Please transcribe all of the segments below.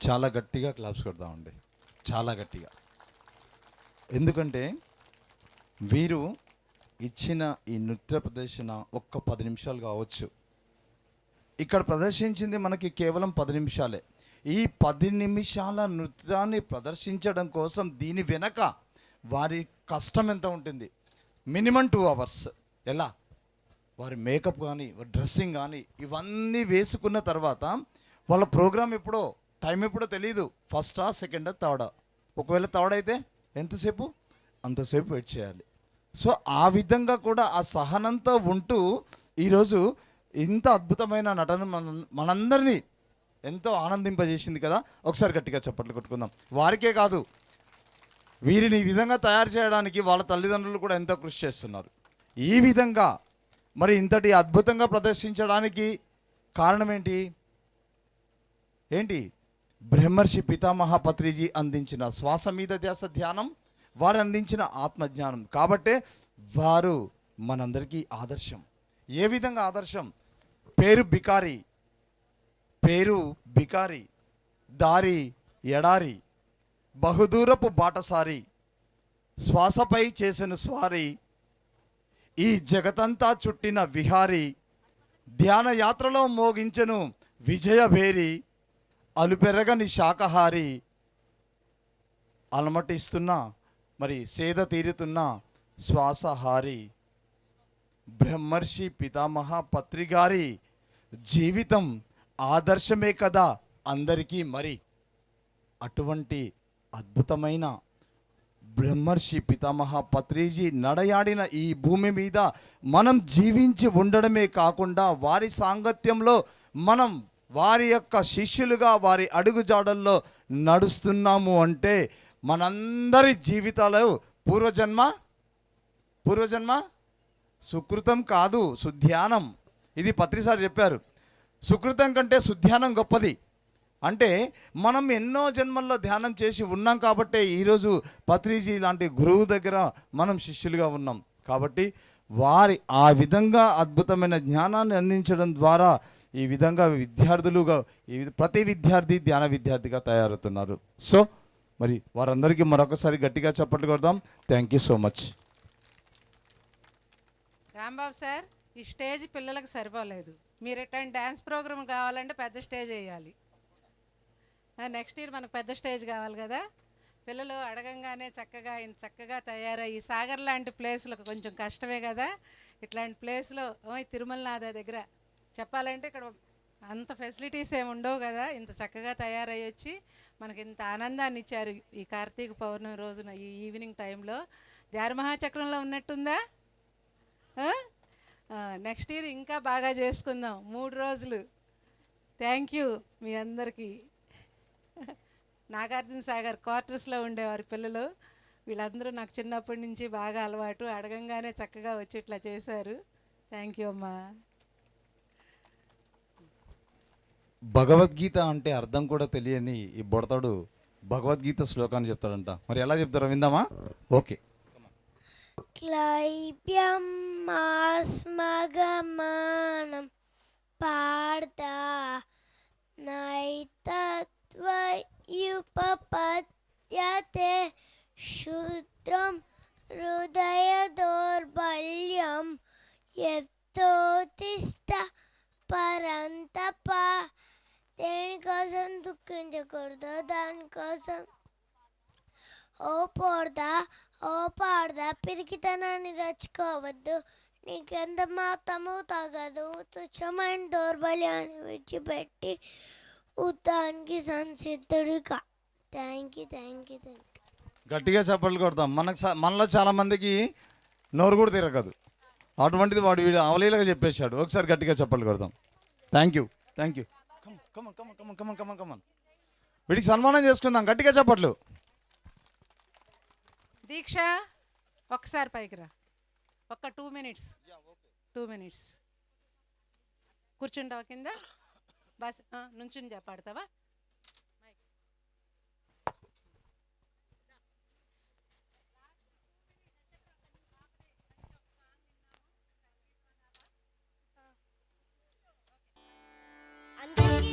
చాలా గట్టిగా క్లాప్స్ కొడదామండి, చాలా గట్టిగా. ఎందుకంటే వీరు ఇచ్చిన ఈ నృత్య ప్రదర్శన ఒక్క 10 నిమిషాలు కావచ్చు. ఇక్కడ ప్రదర్శించింది మనకి కేవలం 10 నిమిషాలే. ఈ 10 నిమిషాల నృత్యాన్ని ప్రదర్శించడం కోసం దీని వెనక వారి కష్టం ఎంత ఉంటుంది? Minimum 2 hours. ఎలా? వారి మేకప్ కానీ, డ్రెస్సింగ్ కానీ ఇవన్నీ వేసుకున్న తర్వాత వాళ్ళ ప్రోగ్రామ్ ఎప్పుడో, టైం ఎప్పుడో తెలియదు. ఫస్టా, సెకండా, థర్డా. ఒకవేళ థర్డ్ అయితే ఎంతసేపు? అంతసేపు వెయిట్ చేయాలి. సో ఆ విధంగా కూడా ఆ సహనంతో ఉంటూ ఈరోజు ఇంత అద్భుతమైన నటన మనందరినీ ఎంతో ఆనందింపజేసింది కదా. ఒకసారి గట్టిగా చప్పట్లు కొట్టుకుందాం. వారికే కాదు, వీరిని ఈ విధంగా తయారు చేయడానికి వాళ్ళ తల్లిదండ్రులు కూడా ఎంతో కృషి చేస్తున్నారు. ఈ విధంగా మరి ఇంతటి అద్భుతంగా ప్రదర్శించడానికి కారణం ఏంటి? బ్రహ్మర్షి పితామహ పత్రిజీ అందించిన శ్వాస మీద ధ్యాస ధ్యానం, వారు అందించిన ఆత్మజ్ఞానం. కాబట్టే వారు మనందరికీ ఆదర్శం. ఏ విధంగా ఆదర్శం? పేరు బికారి, దారి ఎడారి, బహుదూరపు బాటసారి, శ్వాసపై చేసిన స్వారీ, ఈ జగతంతా చుట్టిన విహారీ, ధ్యాన యాత్రలో మోగించెను విజయభేరి, అలుపెరగని శాకాహారి, అలమటిస్తున్న మరి సేద తీరుతున్న శ్వాసహారి. బ్రహ్మర్షి పితామహ పత్రి గారి జీవితం ఆదర్శమే కదా అందరికీ. మరి అటువంటి అద్భుతమైన బ్రహ్మర్షి పితామహ పత్రిజీ నడయాడిన ఈ భూమి మీద మనం జీవించి ఉండడమే కాకుండా వారి సాంగత్యంలో మనం వారి యొక్క శిష్యులుగా వారి అడుగుజాడల్లో నడుస్తున్నాము అంటే మనందరి జీవితాలు పూర్వజన్మ సుకృతం కాదు, సుధ్యానం. ఇది పత్రిసారి చెప్పారు. సుకృతం కంటే సుధ్యానం గొప్పది. అంటే మనం ఎన్నో జన్మల్లో ధ్యానం చేసి ఉన్నాం కాబట్టే ఈరోజు పత్రిజీ లాంటి గురువు దగ్గర మనం శిష్యులుగా ఉన్నాం. కాబట్టి వారి ఆ విధంగా అద్భుతమైన జ్ఞానాన్ని అందించడం ద్వారా ఈ విధంగా విద్యార్థులుగా ప్రతి విద్యార్థి ధ్యాన విద్యార్థిగా తయారవుతున్నారు. సో మరి వారందరికీ మరొకసారి గట్టిగా చప్పట్లు కొడదాం. Thank you so much. Rambabu sir, ఈ స్టేజ్ పిల్లలకు సరిపోలేదు. మీరు ఎట్లాంటి డ్యాన్స్ ప్రోగ్రామ్ కావాలంటే పెద్ద స్టేజ్ వేయాలి. నెక్స్ట్ ఇయర్ మనకు పెద్ద స్టేజ్ కావాలి కదా. పిల్లలు అడగంగానే చక్కగా తయారయ్యి సాగర్ లాంటి ప్లేస్లకు కొంచెం కష్టమే కదా. ఇట్లాంటి ప్లేస్లో తిరుమలనాథ దగ్గర చెప్పాలంటే ఇక్కడ అంత ఫెసిలిటీస్ ఏమి ఉండవు కదా. ఇంత చక్కగా తయారయ్యి వచ్చి మనకి ఇంత ఆనందాన్ని ఇచ్చారు ఈ కార్తీక పౌర్ణమి రోజున, ఈ ఈవినింగ్ టైంలో. ధ్యానమహాచక్రంలో ఉన్నట్టుందా? నెక్స్ట్ ఇయర్ ఇంకా బాగా చేసుకుందాం 3 రోజులు. థ్యాంక్ యూ మీ అందరికీ. నాగార్జున సాగర్ క్వార్టర్స్లో ఉండేవారు పిల్లలు. వీళ్ళందరూ నాకు చిన్నప్పటి నుంచి బాగా అలవాటు. అడగంగానే చక్కగా వచ్చి ఇట్లా చేశారు. థ్యాంక్ యూ అమ్మా. భగవద్గీత అంటే అర్థం కూడా తెలియని ఈ బొడతాడు భగవద్గీత శ్లోకాన్ని చెప్తాడంట. మరి ఎలా చెప్తారో విందామా? ఓకే. క్లైబ్యం ఆస్మగమానం పార్థ నైతత్వయుపపద్యతే శూద్రం హృదయ దౌర్బల్యం యతోతిష్ట పరంతప. దేనికోసం దుఃఖించకూడదు, దానికోసం ఓ పాడదా పిరికితనాన్ని తెచ్చుకోవద్దు. నీకెంత మాత్రము తగదు. తుచ్చమైన దౌర్బల్యాన్ని విడిచిపెట్టి ఉత్తానికి సంసిద్ధుడిగా. Thank you. గట్టిగా చప్పట్లు కొడతాం. మనలో చాలా మందికి నోరు కూడా తిరగదు. అటువంటిది వీడు అవలీలగా చెప్పేశాడు. ఒకసారి గట్టిగా చప్పట్లు కొడతాం. Thank you. కమన్. వీడికి సన్మానం చేసుకుందాం. గట్టిగా చప్పట్లు. దీక్ష ఒకసారి పైకి రా. ఒక్క 2 minutes కూర్చుంటావా కింద? బస్ నుంచుని చెప్పాడతావా? అందరికీ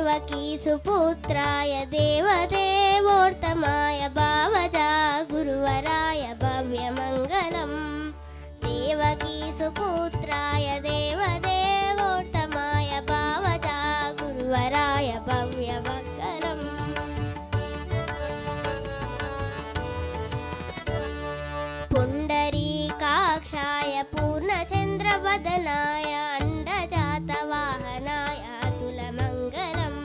దేవకీ సుపుత్రాయ దేవదేవోత్తమాయ భావజా గురువరాయ భవ్యమంగళం దేవకీ సుపుత్రాయ దేవదేవోత్తమాయ భావజా గురువరాయ భవ్యమంగళం పుండరీకాక్షాయ పూర్ణచంద్రవదనాయ అండజాతవాహనాయ అతులమంగళం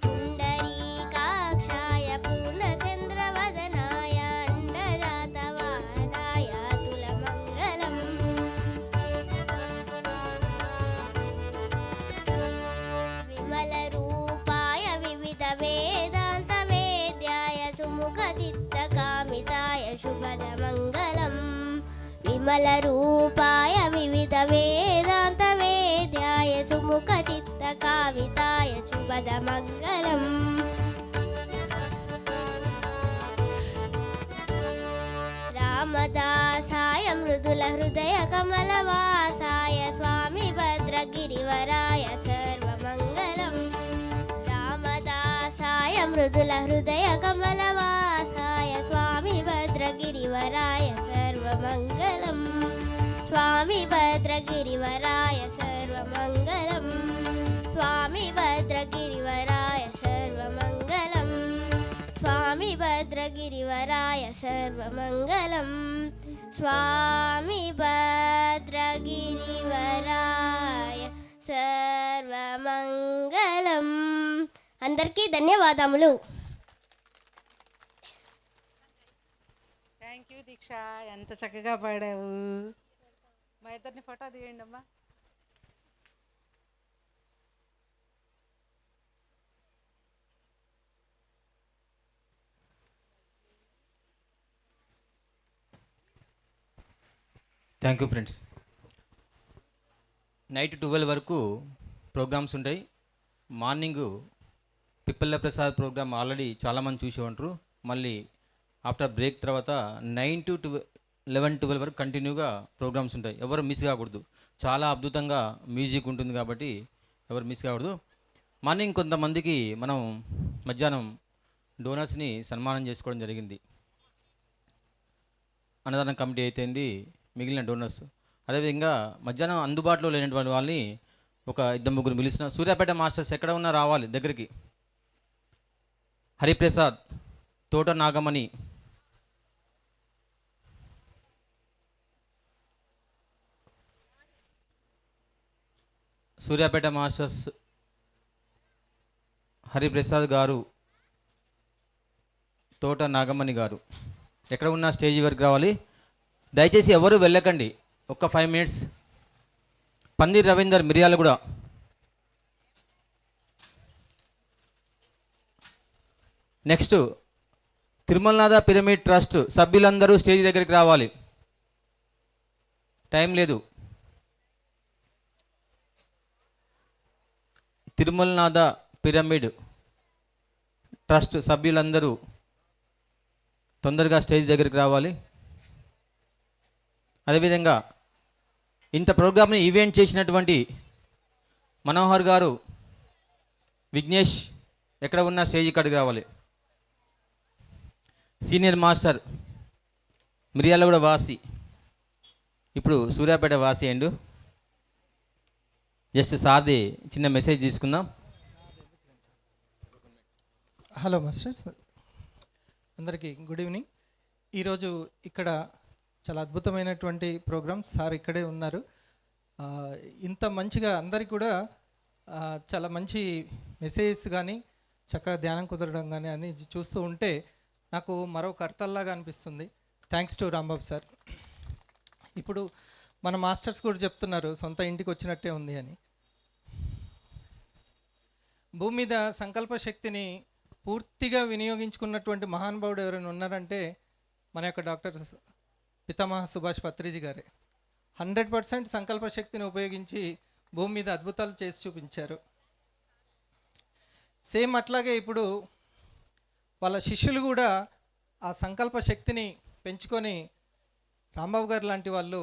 పుండరీకాక్షాయ పూర్ణచంద్రవదనాయ అండజాతవాహనాయ అతులమంగళం విమలరూపాయ వివిధ వేదాంత వేద్యాయ సుముఖ చిత్తకామితాయ శుభదమంగళం విమలరూపాయ వివిధ వేదాంత వేద్యాయ సుముఖ చిత్తకామితాయ శుభదమంగళం రామదాసాయ మృదుల హృదయ కమలవాసాయ స్వామి భద్రగిరివరాయ సర్వమంగళం రామదాసాయ మృదుల హృదయ కమలవాసాయ స్వామి భద్రగిరివరాయ సర్వమంగళం స్వామి భద్రగిరివరాయ సర్వమంగళం స్వామి భద్రగిరివరాయ సర్వమంగళం స్వామి భద్రగిరివరాయ సర్వమంగళం స్వామి భద్రగిరివరాయ సర్వమంగళం. అందరికీ ధన్యవాదములు. థ్యాంక్ యూ దీక్ష, ఎంత చక్కగా పాడావు. మా ఇద్దరిని ఫోటో తీయండి అమ్మా. Thank you friends. నైట్ 12 వరకు ప్రోగ్రామ్స్ ఉంటాయి. Morning Pippalla Prasad programme already చాలామంది చూసి ఉంటారు. మళ్ళీ ఆఫ్టర్ బ్రేక్ తర్వాత 9 to 11-12 వరకు కంటిన్యూగా ప్రోగ్రామ్స్ ఉంటాయి. ఎవరు మిస్ కాకూడదు. చాలా అద్భుతంగా మ్యూజిక్ ఉంటుంది కాబట్టి ఎవరు మిస్ కాకూడదు. మార్నింగ్ కొంతమందికి మనం మధ్యాహ్నం డోనర్స్ని సన్మానం చేసుకోవడం జరిగింది. అన్నదానం కమిటీ అయితేంది, మిగిలిన డోనర్స్. అదేవిధంగా మధ్యాహ్నం అందుబాటులో లేనటువంటి వాళ్ళని ఒక 2-3 పిలిచిన. సూర్యాపేట మాస్టర్స్ ఎక్కడ ఉన్నా రావాలి దగ్గరికి. హరిప్రసాద్, తోట నాగమణి, సూర్యాపేట మాస్టర్స్ హరిప్రసాద్ గారు, తోట నాగమణి గారు ఎక్కడ ఉన్నా స్టేజ్ వరకు రావాలి. దయచేసి ఎవరు వెళ్ళకండి. ఒక్క 5 minutes. Pandir Ravinder, Miryalaguda. Next Tirumalanatha pyramid trust సభ్యులందరూ స్టేజ్ దగ్గరికి రావాలి. టైం లేదు. తిరుమలనాథ పిరమిడ్ ట్రస్ట్ సభ్యులందరూ తొందరగా స్టేజ్ దగ్గరికి రావాలి. అదేవిధంగా ఇంత ప్రోగ్రామ్ని ఈవెంట్ చేసినటువంటి మనోహర్ గారు, విఘ్నేష్ ఎక్కడ ఉన్న స్టేజ్ ఇక్కడికి రావాలి. సీనియర్ మాస్టర్ మిర్యాలగూడ వాసి, ఇప్పుడు సూర్యాపేట వాసి అండు. జస్ట్ సార్ది చిన్న మెసేజ్ తీసుకుందాం. హలో మాస్టర్స్, అందరికీ గుడ్ ఈవినింగ్. ఈరోజు ఇక్కడ చాలా అద్భుతమైనటువంటి ప్రోగ్రామ్. సార్ ఇక్కడే ఉన్నారు. ఇంత మంచిగా అందరికి కూడా చాలా మంచి మెసేజెస్ కానీ చక్కగా ధ్యానం కుదరడం కానీ అని చూస్తూ ఉంటే నాకు మరో కర్తల్లాగా అనిపిస్తుంది. Thanks to Rambabu sir. ఇప్పుడు మన మాస్టర్స్ కూడా చెప్తున్నారు సొంత ఇంటికి వచ్చినట్టే ఉంది అని. భూమి మీద సంకల్ప శక్తిని పూర్తిగా వినియోగించుకున్నటువంటి మహానుభావుడు ఎవరైనా ఉన్నారంటే మన యొక్క డాక్టర్ పితామహ సుభాష్ పత్రిజీ గారే. 100% సంకల్ప శక్తిని ఉపయోగించి భూమి మీద అద్భుతాలు చేసి చూపించారు. సేమ్ అట్లాగే ఇప్పుడు వాళ్ళ శిష్యులు కూడా ఆ సంకల్ప శక్తిని పెంచుకొని రాంబాబు గారు లాంటి వాళ్ళు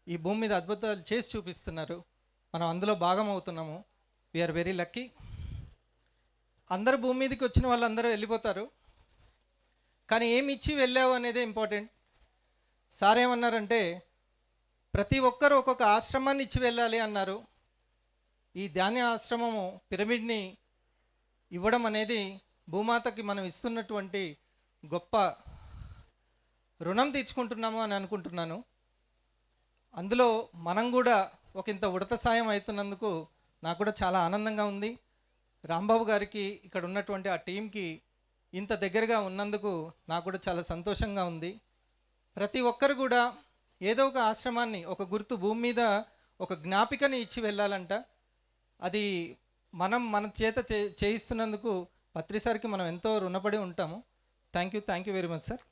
ఈ భూమి మీద అద్భుతాలు చేసి చూపిస్తున్నారు. మనం అందులో భాగం అవుతున్నాము. We're very lucky. అందరు భూమి మీదకి వచ్చిన వాళ్ళందరూ వెళ్ళిపోతారు, కానీ ఏమి ఇచ్చి వెళ్ళావు అనేది ఇంపార్టెంట్. సార్ ఏమన్నారంటే ప్రతి ఒక్కరూ ఒక్కొక్క ఆశ్రమాన్ని ఇచ్చి వెళ్ళాలి అన్నారు. ఈ ధ్యాన ఆశ్రమము పిరమిడ్ని ఇవ్వడం అనేది భూమాతకి మనం ఇస్తున్నటువంటి గొప్ప రుణం తీర్చుకుంటున్నాము అని అనుకుంటున్నాను. అందులో మనం కూడా ఒక ఇంత ఉడత సాయం అవుతున్నందుకు నాకు కూడా చాలా ఆనందంగా ఉంది. రాంబాబు గారికి, ఇక్కడ ఉన్నటువంటి ఆ టీంకి ఇంత దగ్గరగా ఉన్నందుకు నాకు కూడా చాలా సంతోషంగా ఉంది. ప్రతి ఒక్కరు కూడా ఏదో ఒక ఆశ్రమాన్ని, ఒక గుర్తు భూమి మీద ఒక జ్ఞాపికని ఇచ్చి వెళ్ళాలంట. అది మనం మన చేత చేయిస్తున్నందుకు పత్రి సార్కి మనం ఎంతో రుణపడి ఉంటాము. Thank you very much sir.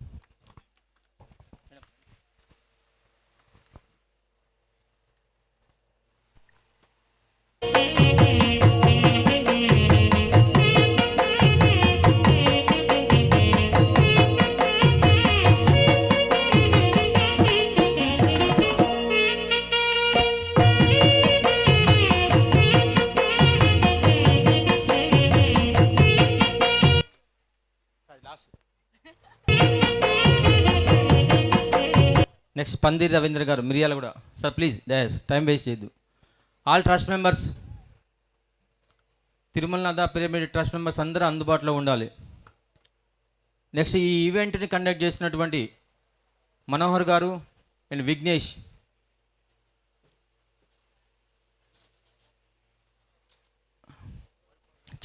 Next పందిరి రవీంద్ర గారు, మిరియాల కూడా. సార్ ప్లీజ్ దయస్ టైం వేస్ట్ చేయొద్దు. All trust members, Tirumalanatha pyramid trust members అందరూ అందుబాటులో ఉండాలి. నెక్స్ట్ ఈ ఈవెంట్ని కండక్ట్ చేసినటువంటి మనోహర్ గారు అండ్ విఘ్నేష్,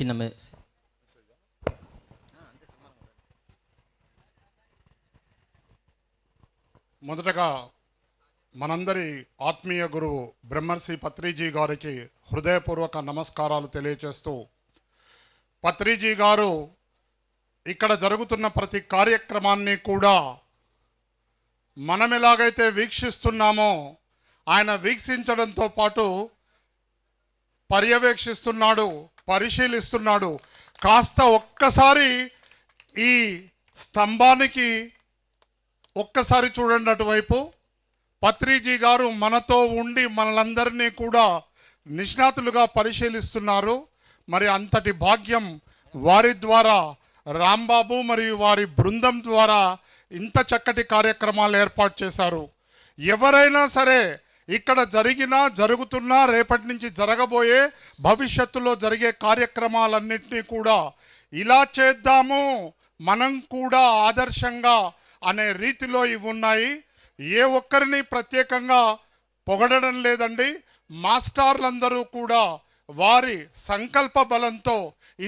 చిన్న మొదటగా మనందరి ఆత్మీయ గురువు బ్రహ్మర్షి పత్రిజీ గారికి హృదయపూర్వక నమస్కారాలు తెలియచేస్తూ, పత్రిజీ గారు ఇక్కడ జరుగుతున్న ప్రతి కార్యక్రమాన్ని కూడా మనం ఎలాగైతే వీక్షిస్తున్నామో ఆయన వీక్షించడంతో పాటు పర్యవేక్షిస్తున్నాడు, పరిశీలిస్తున్నాడు. కాస్త ఒక్కసారి ఈ స్తంభానికి ఒక్కసారి చూడండి అటువైపు. పత్రిజీ గారు మనతో ఉండి మనలందరినీ కూడా నిష్ణాతులుగా పరిశీలిస్తున్నారు. మరి అంతటి భాగ్యం వారి ద్వారా, రాంబాబు మరియు వారి బృందం ద్వారా ఇంత చక్కటి కార్యక్రమాలు ఏర్పాటు చేశారు. ఎవరైనా సరే ఇక్కడ జరుగుతున్నా రేపటి నుంచి జరగబోయే భవిష్యత్తులో జరిగే కార్యక్రమాలన్నింటినీ కూడా ఇలా చేద్దాము, మనం కూడా ఆదర్శంగా అనే రీతిలో ఇవి ఉన్నాయి. ఏ ఒక్కరిని ప్రత్యేకంగా పొగడడం లేదండి. మాస్టర్లందరూ కూడా వారి సంకల్ప బలంతో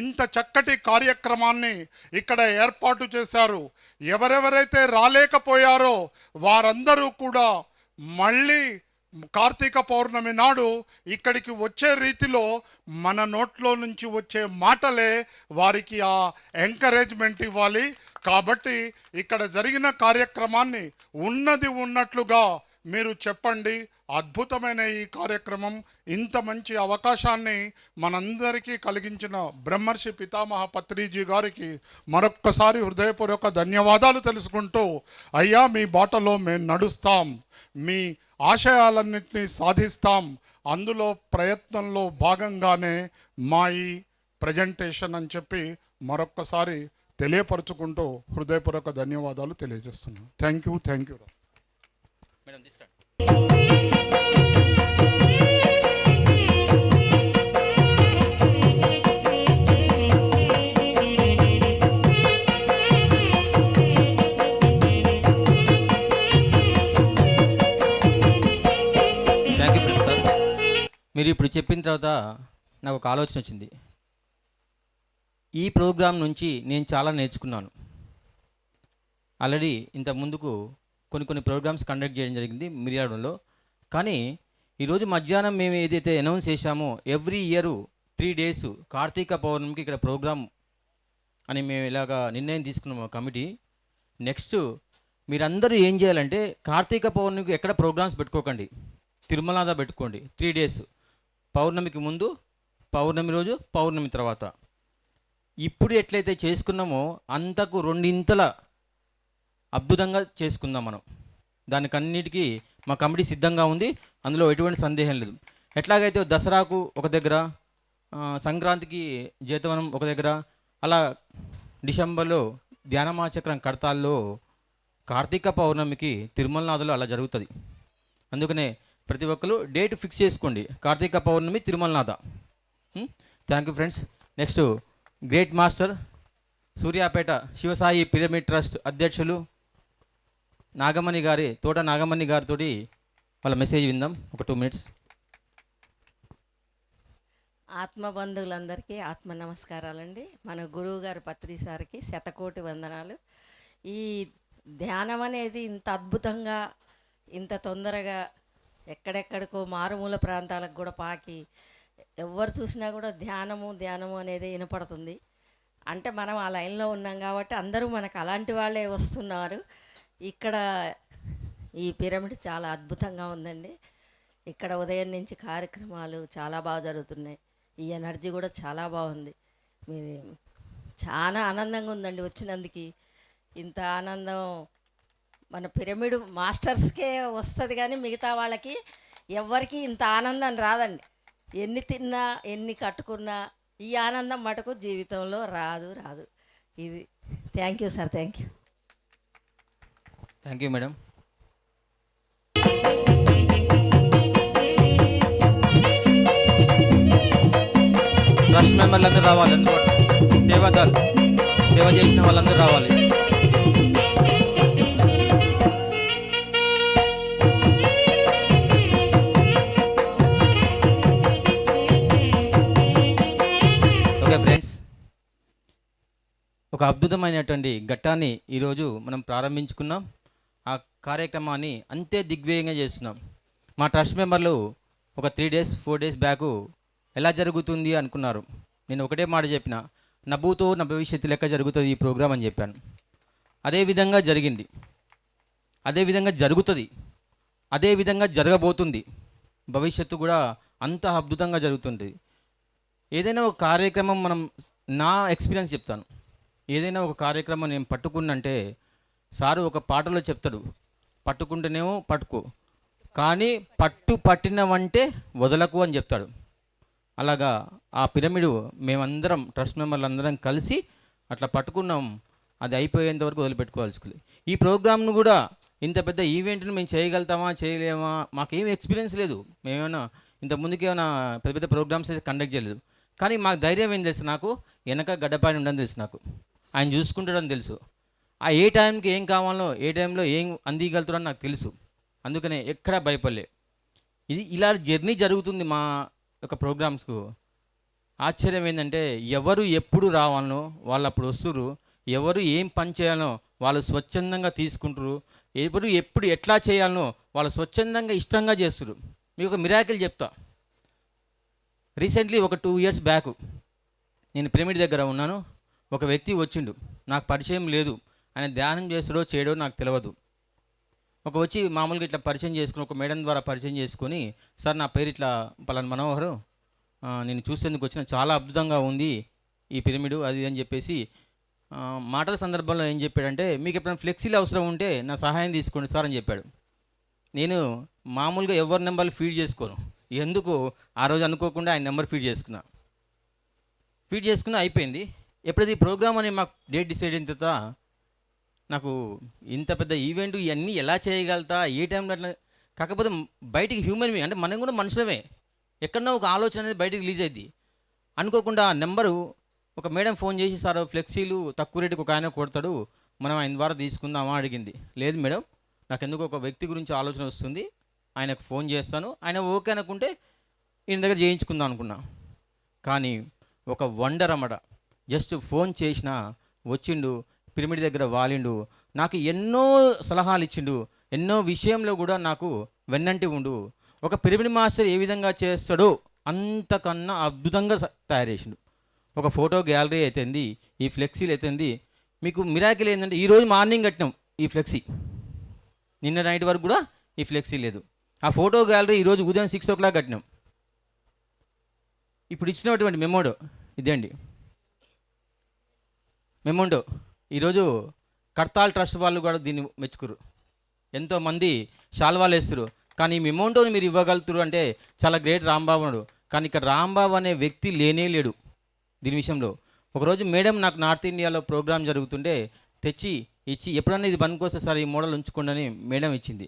ఇంత చక్కటి కార్యక్రమాన్ని ఇక్కడ ఏర్పాటు చేశారు. ఎవరెవరైతే రాలేకపోయారో వారందరూ కూడా మళ్ళీ కార్తీక పౌర్ణమి నాడు ఇక్కడికి వచ్చే రీతిలో మన నోట్లో నుంచి వచ్చే మాటలే వారికి ఆ ఎంకరేజ్మెంట్ ఇవ్వాలి. కాబట్టి ఇక్కడ జరిగిన కార్యక్రమాన్ని ఉన్నది ఉన్నట్లుగా మీరు చెప్పండి. అద్భుతమైన ఈ కార్యక్రమం, ఇంత మంచి అవకాశాన్ని మనందరికీ కలిగించిన బ్రహ్మర్షి పితామహ పత్రిజీ గారికి మరొక్కసారి హృదయపూర్వక ధన్యవాదాలు తెలుసుకుంటూ, అయ్యా మీ బాటలో మేము నడుస్తాం, మీ ఆశయాలన్నింటినీ సాధిస్తాం, అందులో ప్రయత్నంలో భాగంగానే మా ఈ ప్రజెంటేషన్ అని చెప్పి మరొక్కసారి తెలియపరుచుకుంటూ హృదయపూర్వక ధన్యవాదాలు తెలియజేస్తున్నాను. Thank you. మేడం తీసుకురండి. Thank you sir. మీరు ఇప్పుడు చెప్పిన తర్వాత నాకు ఒక ఆలోచన వచ్చింది. ఈ ప్రోగ్రాం నుంచి నేను చాలా నేర్చుకున్నాను. ఆల్రెడీ ఇంత ముందుకు కొన్ని ప్రోగ్రామ్స్ కండక్ట్ చేయడం జరిగింది మిర్యాడంలో. కానీ ఈరోజు మధ్యాహ్నం మేము ఏదైతే అనౌన్స్ చేశామో ఎవ్రీ ఇయర్ 3 days కార్తీక పౌర్ణమికి ఇక్కడ ప్రోగ్రామ్ అని మేము ఇలాగా నిర్ణయం తీసుకున్నాము కమిటీ. నెక్స్ట్ మీరందరూ ఏం చేయాలంటే కార్తీక పౌర్ణమికి ఎక్కడ ప్రోగ్రామ్స్ పెట్టుకోకండి, తిరుమలనాథ పెట్టుకోండి. 3 days, పౌర్ణమికి ముందు, పౌర్ణమి రోజు, పౌర్ణమి తర్వాత. ఇప్పుడు ఎట్లయితే చేసుకున్నామో అంతకు 2 అద్భుతంగా చేసుకుందాం మనం. దానికన్నిటికీ మా కమిటీ సిద్ధంగా ఉంది, అందులో ఎటువంటి సందేహం లేదు. ఎట్లాగైతే దసరాకు ఒక దగ్గర, సంక్రాంతికి జేతవనం ఒక దగ్గర, అలా డిసెంబర్లో ధ్యానమాచక్రం కడతాల్లో కార్తీక పౌర్ణమికి తిరుమలనాథులో అలా జరుగుతుంది. అందుకనే ప్రతి ఒక్కరు డేట్ ఫిక్స్ చేసుకోండి, Kartika Pournami Tirumalanatha. Thank you friends. Next great master Suryapet Shivasai pyramid trust అధ్యక్షులు తోట నాగమణి గారితో వాళ్ళ మెసేజ్ విందాం. ఒక 2 minutes. ఆత్మబంధువులందరికీ ఆత్మ నమస్కారాలండి. మన గురువు గారు పత్రి సార్కి శతకోటి వందనాలు. ఈ ధ్యానం అనేది ఇంత అద్భుతంగా, ఇంత తొందరగా ఎక్కడెక్కడికో మారుమూల ప్రాంతాలకు కూడా పాకి ఎవరు చూసినా కూడా ధ్యానము అనేది వినపడుతుంది. అంటే మనం ఆ లైన్లో ఉన్నాం కాబట్టి అందరూ మనకు అలాంటి వాళ్ళే వస్తున్నారు. ఇక్కడ ఈ పిరమిడ్ చాలా అద్భుతంగా ఉందండి. ఇక్కడ ఉదయం నుంచి కార్యక్రమాలు చాలా బాగా జరుగుతున్నాయి. ఈ ఎనర్జీ కూడా చాలా బాగుంది. మీరు చాలా ఆనందంగా ఉందండి వచ్చినందుకు. ఇంత ఆనందం మన పిరమిడ్ మాస్టర్స్కే వస్తుంది, కానీ మిగతా వాళ్ళకి ఎవ్వరికి ఇంత ఆనందం రాదండి. ఎన్ని తిన్నా ఎన్ని కట్టుకున్నా ఈ ఆనందం మటుకు జీవితంలో రాదు. ఇది thank you sir. Thank you. Thank you madam. Trust మెంబర్లు అందరూ రావాలి, అందుబాటు సేవ చేసిన వాళ్ళందరూ రావాలి. ఓకే ఫ్రెండ్స్, ఒక అద్భుతమైనటువంటి ఘట్టాన్ని ఈరోజు మనం ప్రారంభించుకున్నాం. ఆ కార్యక్రమాన్ని అంతే దిగ్విజయంగా చేస్తున్నాం. మా ట్రస్ట్ మెంబర్లు ఒక 3 days 4 days బ్యాకు ఎలా జరుగుతుంది అనుకున్నారు. నేను ఒకటే మాట చెప్పిన, నవ్వుతో నా భవిష్యత్తు లెక్క జరుగుతుంది ఈ ప్రోగ్రాం అని చెప్పాను. అదేవిధంగా జరిగింది, అదేవిధంగా జరుగుతుంది, అదేవిధంగా జరగబోతుంది. భవిష్యత్తు కూడా అంత అద్భుతంగా జరుగుతుంది. ఏదైనా ఒక కార్యక్రమం నా ఎక్స్పీరియన్స్ చెప్తాను. ఏదైనా ఒక కార్యక్రమం నేను పట్టుకున్నంటే సారు ఒక పాటలో చెప్తాడు, పట్టుకుంటేనేమో పట్టుకో, కానీ పట్టినవంటే వదలకు అని చెప్తాడు. అలాగా ఆ పిరమిడ్ మేమందరం ట్రస్ట్ మెంబర్లు అందరం కలిసి అట్లా పట్టుకున్నాం. అది అయిపోయేంత వరకు వదిలిపెట్టుకోవాల్సింది. ఈ ప్రోగ్రామ్ను కూడా ఇంత పెద్ద ఈవెంట్ను మేము చేయగలుగుతామా చేయలేమా, మాకేం ఎక్స్పీరియన్స్ లేదు. మేమేమైనా ఇంతకుముందుకు ఏమైనా పెద్ద పెద్ద ప్రోగ్రామ్స్ అయితే కండక్ట్ చేయలేదు. కానీ మాకు ధైర్యం ఏం తెలుసు, నాకు వెనక గడ్డపాయన ఉండని తెలుసు, నాకు ఆయన చూసుకుంటాడని తెలుసు. ఆ ఏ టైంకి ఏం కావాలో, ఏ టైంలో ఏం అందిగలుగుతాడని నాకు తెలుసు. అందుకనే ఎక్కడా భయపడలే. ఇలా జర్నీ జరుగుతుంది మా యొక్క ప్రోగ్రామ్స్కు. ఆశ్చర్యం ఏంటంటే ఎవరు ఎప్పుడు రావాలనో వాళ్ళు అప్పుడు వస్తురు, ఎవరు ఏం పని చేయాలనో వాళ్ళు స్వచ్ఛందంగా తీసుకుంటారు, ఎవరు ఎప్పుడు ఎట్లా చేయాలనో వాళ్ళు స్వచ్ఛందంగా ఇష్టంగా చేస్తారు. మీకు ఒక మిరాకిల్ చెప్తా. రీసెంట్లీ ఒక 2 years బ్యాక్ నేను పిరమిడ్ దగ్గర ఉన్నాను. ఒక వ్యక్తి వచ్చిండు, నాకు పరిచయం లేదు, ఆయన ధ్యానం చేస్తాడో చేయడో నాకు తెలియదు. వచ్చి మామూలుగా ఇట్లా పరిచయం చేసుకుని, ఒక మేడం ద్వారా పరిచయం చేసుకొని, సార్ నా పేరు ఇట్లా పలానా మనోహర్, నేను చూసేందుకు వచ్చిన, చాలా అద్భుతంగా ఉంది ఈ పిరమిడ్ అది అని చెప్పేసి మాటల సందర్భంలో ఏం చెప్పాడంటే, మీకు ఎప్పుడైనా ఫ్లెక్సీలు అవసరం ఉంటే నా సహాయం తీసుకోండి సార్ అని చెప్పాడు. నేను మామూలుగా ఎవరి నెంబర్లు ఫీడ్ చేసుకోను, ఎందుకు ఆ రోజు అనుకోకుండా ఆయన నెంబర్ ఫీడ్ చేసుకున్నా అయిపోయింది. ఎప్పుడైతే ఈ ప్రోగ్రామ్ అని మాకు డేట్ డిసైడ్ అయిన తర్వాత నాకు ఇంత పెద్ద ఈవెంట్ ఇవన్నీ ఎలా చేయగలుగుతా, ఏ టైంలో అట్లా, కాకపోతే బయటికి హ్యూమన్ బీయింగ్ అంటే మనం కూడా మనుషులమే, ఎక్కడన్నా ఒక ఆలోచన అనేది బయటికి రిలీజ్ అయ్యింది. అనుకోకుండా ఆ నెంబరు ఒక మేడం ఫోన్ చేసి, సార్ ఫ్లెక్సీలు తక్కువ రేటుకి ఒక ఆయన కొడతాడు, మనం ఆయన ద్వారా తీసుకుందామా అడిగింది. లేదు మేడం, నాకు ఎందుకు ఒక వ్యక్తి గురించి ఆలోచన వస్తుంది, ఆయనకు ఫోన్ చేస్తాను, ఆయన ఓకే అనుకుంటే ఈయన దగ్గర చేయించుకుందాం అనుకున్నా. కానీ ఒక వండర్ అన్నమాట. జస్ట్ ఫోన్ చేసినా వచ్చిండు, పిరమిడ్ దగ్గర వాలిండు, నాకు ఎన్నో సలహాలు ఇచ్చిండు, ఎన్నో విషయంలో కూడా నాకు వెన్నంటి ఉండు. ఒక పిరమిడ్ మాస్టర్ ఏ విధంగా చేస్తాడో అంతకన్నా అద్భుతంగా తయారు చేసిండు. ఒక ఫోటో గ్యాలరీ అయితేంది, ఈ ఫ్లెక్సీలు అయితేంది. మీకు మిరాకిల్ ఏంటంటే ఈరోజు మార్నింగ్ కట్టినాం ఈ ఫ్లెక్సీ, నిన్న నైట్ వరకు కూడా ఈ ఫ్లెక్సీ లేదు. ఆ ఫోటో గ్యాలరీ ఈరోజు ఉదయం 6 o'clock కట్టినాం. ఇప్పుడు ఇచ్చినటువంటి మెమోడో ఇదేండి, మెమోండో. ఈరోజు కర్తాల్ ట్రస్ట్ వాళ్ళు కూడా దీన్ని మెచ్చుకురు, ఎంతోమంది శాల్వాలు వేస్తారు. కానీ ఈ మెమోండోని మీరు ఇవ్వగలుగుతారు అంటే చాలా గ్రేట్ రాంబాబు అన్నాడు. కానీ ఇక్కడ రాంబాబు అనే వ్యక్తి లేనే లేడు దీని విషయంలో. ఒకరోజు మేడం నాకు నార్త్ ఇండియాలో ప్రోగ్రామ్ జరుగుతుంటే తెచ్చి ఇచ్చి ఎప్పుడన్నా ఇది పనికొస్తే సార్ ఈ మోడల్ ఉంచుకోండి అని మేడం ఇచ్చింది.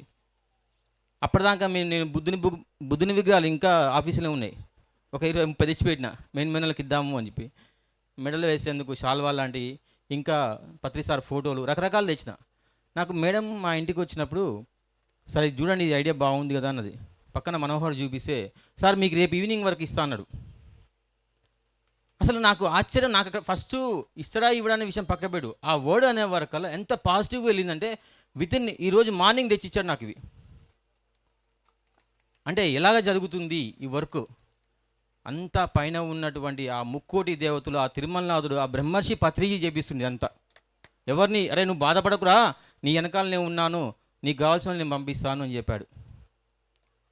అప్పటిదాకా నేను బుద్ధుని విగ్రహాలు ఇంకా ఆఫీసులో ఉన్నాయి. ఒక 20-30 తెచ్చిపెట్టిన మెయిన్లకు ఇద్దాము అని చెప్పి. మెడలు వేసేందుకు షాల్వా లాంటివి, ఇంకా పత్రి సార్ ఫోటోలు రకరకాలు తెచ్చిన. నాకు మేడం మా ఇంటికి వచ్చినప్పుడు, సార్ ఇది చూడండి, ఇది ఐడియా బాగుంది కదా అన్నది. పక్కన మనోహర్ చూపిస్తే, సార్ మీకు రేపు ఈవినింగ్ వరకు ఇస్తా అన్నాడు. అసలు నాకు ఆశ్చర్యం. నాకు అక్కడ ఫస్ట్ ఇస్తాడా ఇవ్వడా అనే విషయం పక్క పెట్టు, ఆ వర్డ్ అనే వరకల్లా ఎంత పాజిటివ్గా వెళ్ళిందంటే ఈరోజు మార్నింగ్ తెచ్చిచ్చాడు నాకు ఇవి. అంటే ఎలాగ జరుగుతుంది ఈ వర్క్ అంతా పైన ఉన్నటువంటి ఆ ముక్కోటి దేవతలు, ఆ తిరుమలనాథుడు, ఆ బ్రహ్మర్షి పత్రిజీ చేపిస్తుంది అంతా. ఎవరిని, అరే నువ్వు బాధపడకురా, నీ వెనకాల నేను ఉన్నాను, నీకు కావాల్సిన నేను పంపిస్తాను అని చెప్పాడు.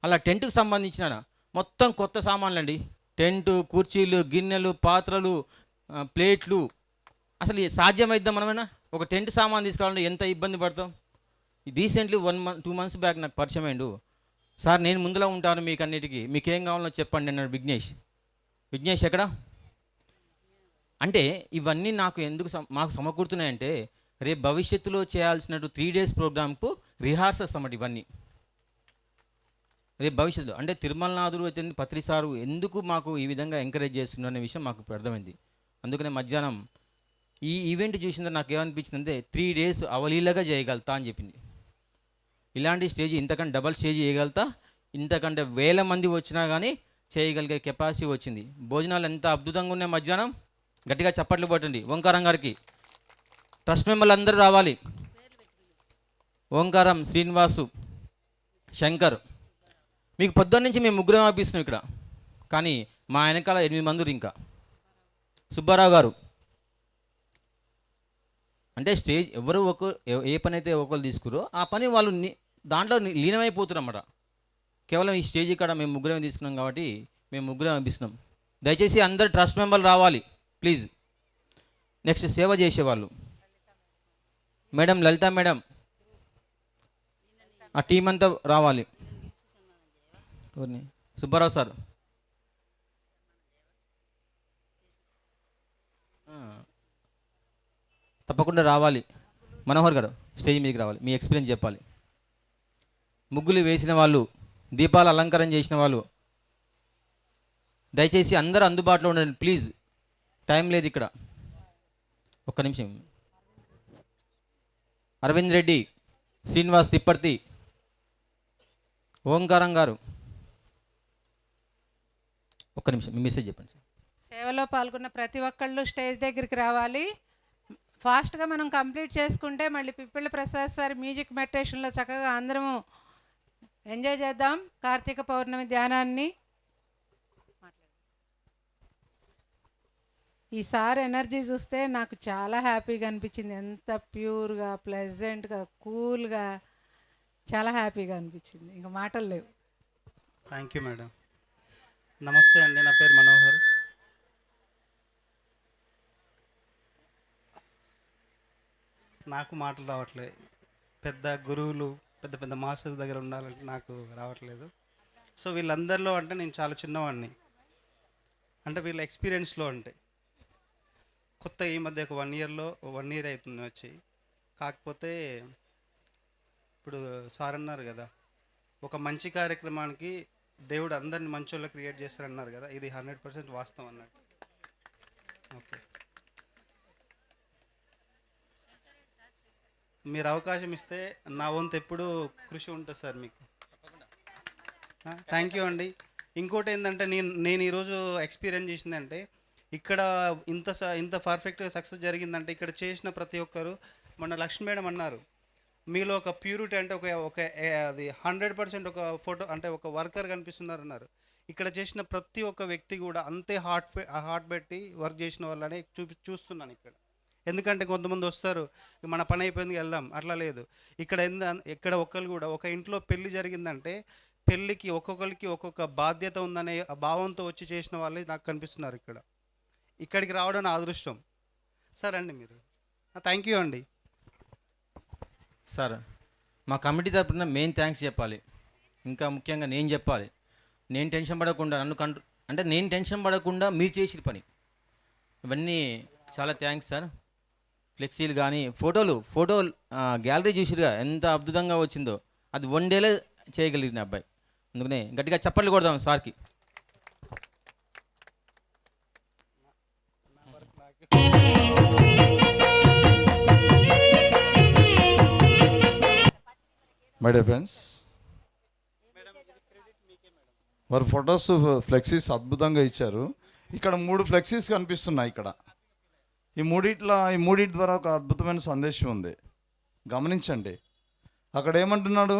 అలా టెంట్కి సంబంధించిన మొత్తం కొత్త సామాన్లు అండి. టెంటు, కుర్చీలు, గిన్నెలు, పాత్రలు, ప్లేట్లు. అసలు సాధ్యమైద్దాం మనమైనా? ఒక టెంట్ సామాన్ తీసుకోవాలంటే ఎంత ఇబ్బంది పడతాం. రీసెంట్లీ 2 months బ్యాక్ నాకు పరిచయం అయ్యిండు. సార్ నేను ముందులో ఉంటాను మీకు అన్నిటికీ, మీకేం కావాలో చెప్పండి అన్నాడు విఘ్నేష్ ఎక్కడ అంటే ఇవన్నీ నాకు ఎందుకు మాకు సమకూరుతున్నాయంటే రేపు భవిష్యత్తులో చేయాల్సినట్టు 3 days ప్రోగ్రామ్కు రిహార్సల్స్ అన్నమాట ఇవన్నీ. రేపు భవిష్యత్తులో అంటే తిరుమలనాథుడు అయితే పత్రి సారు ఎందుకు మాకు ఈ విధంగా ఎంకరేజ్ చేస్తున్నారు అనే విషయం మాకు ఇప్పుడు అర్థమైంది. అందుకనే మధ్యాహ్నం ఈ ఈవెంట్ చూసిన నాకు ఏమనిపించిందంటే 3 days అవలీలగా చేయగలుగుతా అని చెప్పింది. ఇలాంటి స్టేజ్ ఇంతకంటే డబల్ స్టేజ్ చేయగలుగుతా, ఇంతకంటే 1000 మంది వచ్చినా కానీ చేయగలిగే కెపాసిటీ వచ్చింది. భోజనాలు ఎంత అద్భుతంగా ఉన్నాయి. మధ్యాహ్నం గట్టిగా చప్పట్లు పట్టండి ఓంకారం గారికి. ట్రస్ట్ మెంబర్లు అందరూ రావాలి. ఓంకారం, శ్రీనివాసు, శంకర్. మీకు పొద్దున్న నుంచి మేము ముగ్గురం ఆపిస్తున్నాం ఇక్కడ, కానీ మా వెనకాల 8 మంది ఇంకా. సుబ్బారావు గారు అంటే స్టేజ్ ఎవరు ఏ పని అయితే ఒకరు తీసుకురో ఆ పని వాళ్ళు దాంట్లో లీనమైపోతున్నారు అన్నమాట. కేవలం ఈ స్టేజ్ ఇక్కడ మేము ముగ్గురం తీసుకున్నాం కాబట్టి మేము ముగ్గురం పంపిస్తున్నాం. దయచేసి అందరు ట్రస్ట్ మెంబర్లు రావాలి ప్లీజ్. నెక్స్ట్ సేవ చేసేవాళ్ళు మేడం, లలిత మేడం, ఆ టీం అంతా రావాలి. సుబ్బారావు సార్, తప్పకుండా రావాలి. మనోహర్ గారు స్టేజ్ మీదకి రావాలి, మీ ఎక్స్పీరియన్స్ చెప్పాలి. ముగ్గులు వేసిన వాళ్ళు, దీపాలు అలంకరణ చేసిన వాళ్ళు దయచేసి అందరూ అందుబాటులో ఉండండి ప్లీజ్. టైం లేదు ఇక్కడ. ఒక్క నిమిషం. అరవింద్ రెడ్డి, శ్రీనివాస్ తిప్పర్తి, ఓంకారం గారు, ఒక్క నిమిషం మీ మెసేజ్ చెప్పండి సార్. సేవలో పాల్గొన్న ప్రతి ఒక్కళ్ళు స్టేజ్ దగ్గరికి రావాలి. ఫాస్ట్గా మనం కంప్లీట్ చేసుకుంటే మళ్ళీ పిప్పిళ్ళ ప్రసాద్ సార్ మ్యూజిక్ మెడిటేషన్లో చక్కగా అందరము ఎంజాయ్ చేద్దాం కార్తీక పౌర్ణమి ధ్యానాన్ని. ఈసారి ఎనర్జీ చూస్తే నాకు చాలా హ్యాపీగా అనిపించింది. ఎంత ప్యూర్గా, ప్లెజెంట్గా, కూల్గా, చాలా హ్యాపీగా అనిపించింది. ఇంకా మాటలు లేవు. Thank you madam. నమస్తే అండి, నా పేరు మనోహర్. నాకు మాటలు రావట్లేదు. పెద్ద గురువులు, పెద్ద పెద్ద మాస్టర్స్ దగ్గర ఉండాలంటే నాకు రావట్లేదు. సో వీళ్ళందరిలో అంటే నేను చాలా చిన్నవాడిని. అంటే వీళ్ళ ఎక్స్పీరియన్స్లో అంటే కొత్త ఈ మధ్య ఒక 1 year అవుతుంది వచ్చి. కాకపోతే ఇప్పుడు సార్ అన్నారు కదా, ఒక మంచి కార్యక్రమానికి దేవుడు అందరిని మంచోళ్ళ క్రియేట్ చేస్తారన్నారు కదా, ఇది 100% వాస్తవం అన్నట్టు. ఓకే, మీరు అవకాశం ఇస్తే నా వంతు ఎప్పుడు కృషి ఉంటుంది సార్ మీకు. థ్యాంక్ యూ అండి. ఇంకోటి ఏంటంటే నేను ఈరోజు ఎక్స్పీరియన్స్ చేసిందంటే ఇక్కడ ఇంత పర్ఫెక్ట్గా సక్సెస్ జరిగిందంటే ఇక్కడ చేసిన ప్రతి ఒక్కరు, మొన్న లక్ష్మీ మేడం అన్నారు, మీలో ఒక ప్యూరిటీ అంటే ఒక అది 100% ఒక ఫోటో అంటే ఒక వర్కర్ కనిపిస్తున్నారు అన్నారు. ఇక్కడ చేసిన ప్రతి ఒక్క వ్యక్తి కూడా అంతే హార్ట్ పెట్టి వర్క్ చేసిన వాళ్ళని చూస్తున్నాను ఇక్కడ. ఎందుకంటే కొంతమంది వస్తారు, మన పని అయిపోయింది వెళ్దాం, అట్లా లేదు. ఇక్కడ ఒక్కరు కూడా ఒక ఇంట్లో పెళ్లి జరిగిందంటే పెళ్ళికి ఒక్కొక్కరికి ఒక్కొక్క బాధ్యత ఉందనే భావంతో వచ్చి చేసిన వాళ్ళే నాకు కనిపిస్తున్నారు ఇక్కడ. ఇక్కడికి రావడం నా అదృష్టం సార్. అండి మీరు థ్యాంక్ యూ అండి. సార్ మా కమిటీ తరపున మెయిన్ థ్యాంక్స్ చెప్పాలి. ఇంకా ముఖ్యంగా నేను చెప్పాలి, నేను టెన్షన్ పడకుండా నేను టెన్షన్ పడకుండా మీరు చేసిన పని ఇవన్నీ చాలా థ్యాంక్స్ సార్. ఫ్లెక్సీలు కానీ ఫోటో గ్యాలరీ చూసిరుగా ఎంత అద్భుతంగా వచ్చిందో, అది 1 డేలో చేయగలిగిన అబ్బాయి. అందుకనే గట్టిగా చప్పట్లు కొడదాం సార్కి. మై డియర్ ఫ్రెండ్స్, వారు ఫొటోస్ ఫ్లెక్సీస్ అద్భుతంగా ఇచ్చారు. ఇక్కడ 3 ఫ్లెక్సీస్ కనిపిస్తున్నాయి. ఇక్కడ ఈ మూడిటి ద్వారా ఒక అద్భుతమైన సందేశం ఉంది, గమనించండి. అక్కడ ఏమంటున్నాడు,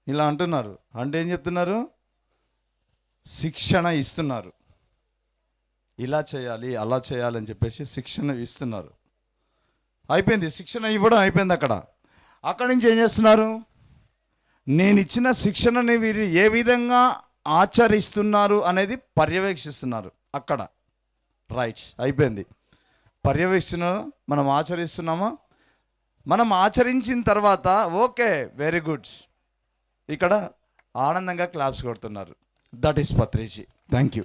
ఇలా అంటున్నారు. అంటే ఏం చెప్తున్నారు? శిక్షణ ఇస్తున్నారు. ఇలా చేయాలి, అలా చేయాలి అని చెప్పేసి శిక్షణ ఇస్తున్నారు. అయిపోయింది, శిక్షణ ఇవ్వడం అయిపోయింది. అక్కడి నుంచి ఏం చేస్తున్నారు? నేను ఇచ్చిన శిక్షణని వీరు ఏ విధంగా ఆచరిస్తున్నారు అనేది పర్యవేక్షిస్తున్నారు. అక్కడ రైట్ అయిపోయింది. పర్యవేక్షణ మనం ఆచరిస్తున్నామా? మనం ఆచరించిన తర్వాత ఓకే, వెరీ గుడ్, ఇక్కడ ఆనందంగా క్లాప్స్ కొడుతున్నారు. That is Patriji. Thank you.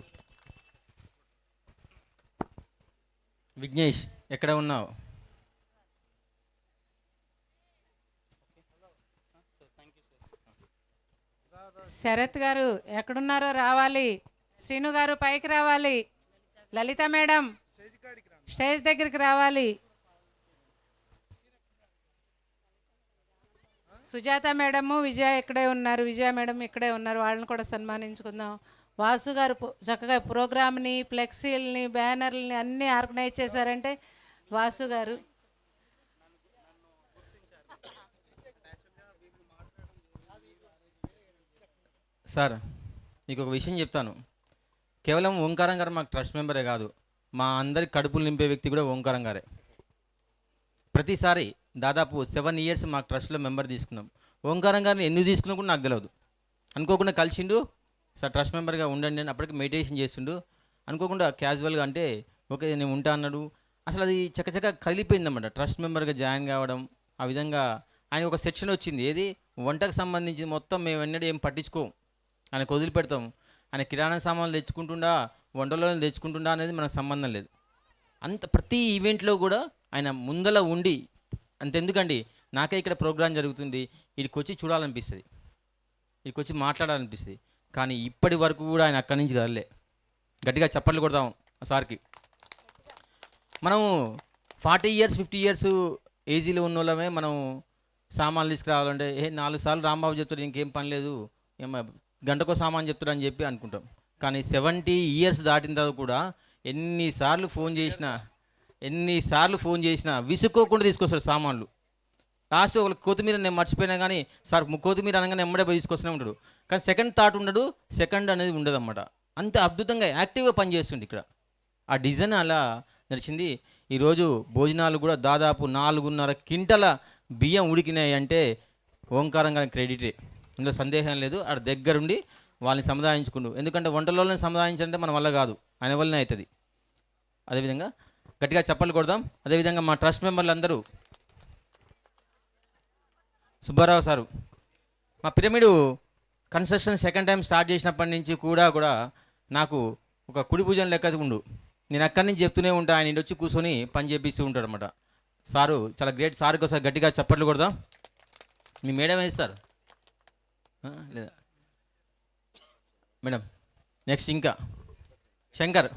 Vignesh ఎక్కడ ఉన్నావు? శరత్ గారు ఎక్కడున్నారో రావాలి. శ్రీను గారు పైకి రావాలి. లలిత మేడం స్టేజ్ దగ్గరికి రావాలి. సుజాత మేడము, విజయ ఇక్కడే ఉన్నారు. విజయ మేడం ఇక్కడే ఉన్నారు. వాళ్ళని కూడా సన్మానించుకుందాం. వాసు గారు చక్కగా ప్రోగ్రామ్ని, ఫ్లెక్సీల్ని, బ్యానర్లని అన్నీ ఆర్గనైజ్ చేశారంటే వాసు గారు. సార్ మీకు ఒక విషయం చెప్తాను. కేవలం ఓంకారం గారు మాకు ట్రస్ట్ మెంబరే కాదు, మా అందరి కడుపులు నింపే వ్యక్తి కూడా ఓంకారం గారే. ప్రతిసారి దాదాపు 7 ఇయర్స్ మాకు ట్రస్ట్లో మెంబర్ తీసుకున్నాం. ఓంకారం గారిని ఎందుకు తీసుకున్నా కూడా నాకు తెలియదు. అనుకోకుండా కలిసిండు, సార్ ట్రస్ట్ మెంబర్గా ఉండండి అని. అప్పటికి మెడిటేషన్ చేస్తుండు. అనుకోకుండా క్యాజువల్గా అంటే ఓకే నేను ఉంటా అన్నాడు. అసలు అది చక్కచక్క కదిలిపోయిందన్నమాట. ట్రస్ట్ మెంబర్గా జాయిన్ కావడం, ఆ విధంగా ఆయన ఒక సెక్షన్ వచ్చింది. ఏది వంటకు సంబంధించి మొత్తం మేము ఎన్నడూ ఏం పట్టించుకోం, ఆయనకు వదిలిపెడతాం. ఆయన కిరాణా సామాన్లు తెచ్చుకుంటుండా, వంటలో తెచ్చుకుంటుండా అనేది మనకు సంబంధం లేదు. అంత ప్రతి ఈవెంట్లో కూడా ఆయన ముందల ఉండి, అంతెందుకండి నాకే ఇక్కడ ప్రోగ్రాం జరుగుతుంది, వీడికి వచ్చి చూడాలనిపిస్తుంది, వీడికి వచ్చి మాట్లాడాలనిపిస్తుంది. కానీ ఇప్పటి వరకు కూడా ఆయన అక్కడి నుంచి కదలే. గట్టిగా చప్పట్లు కొడతాం సార్కి. మనము 40 ఇయర్స్ 50 ఇయర్స్ ఏజీలో ఉన్న వాళ్ళమే మనం సామాన్లు తీసుకురావాలంటే 4 సార్లు రాంబాబు చెప్తాడు, ఇంకేం పని లేదు, ఏమో గంటకో సామాన్ చెప్తాడు అని చెప్పి అనుకుంటాం. కానీ 70 ఇయర్స్ దాటిన తర్వాత కూడా ఎన్నిసార్లు ఫోన్ చేసినా విసుక్కోకుండా తీసుకొస్తాడు సామాన్లు. లాస్ట్ ఒక కొత్తిమీర నేను మర్చిపోయినా కానీ సార్ కొత్తిమీర అనగానే ఎమ్మడే పోయి తీసుకొస్తూనే ఉంటాడు. కానీ సెకండ్ థాట్ ఉండడు, సెకండ్ అనేది ఉండదు అన్నమాట. అంత అద్భుతంగా యాక్టివ్గా పనిచేస్తుంది ఇక్కడ. ఆ డిజైన్ అలా నడిచింది. ఈరోజు భోజనాలు కూడా దాదాపు 4.5 క్వింటల బియ్యం ఉడికినాయి అంటే ఓంకారంగా క్రెడిటే, ఇందులో సందేహం లేదు. ఆడ దగ్గరుండి వాళ్ళని సముదాయించుకుంటూ, ఎందుకంటే వంటలోనే సముదాయించాలంటే మన వల్ల కాదు, ఆయన వల్లనే అవుతుంది. అదేవిధంగా గట్టిగా చప్పట్లు కొడదాం. అదేవిధంగా మా ట్రస్ట్ మెంబర్లు అందరూ, సుబ్బారావు సారు మా pyramid construction second time start చేసినప్పటి నుంచి కూడా నాకు ఒక కుడి భుజం లెక్క ఉండు. నేను అక్కడి నుంచి చెప్తూనే ఉంటా, ఆయన ఇంటి వచ్చి కూర్చొని పని చేపిస్తూ ఉంటాడు అనమాట. సారు చాలా గ్రేట్. సార్కి ఒకసారి గట్టిగా చప్పట్లు కొడదాం. మీ మేడం ఏది సార్? లేదా మేడం? నెక్స్ట్ ఇంకా శంకర్,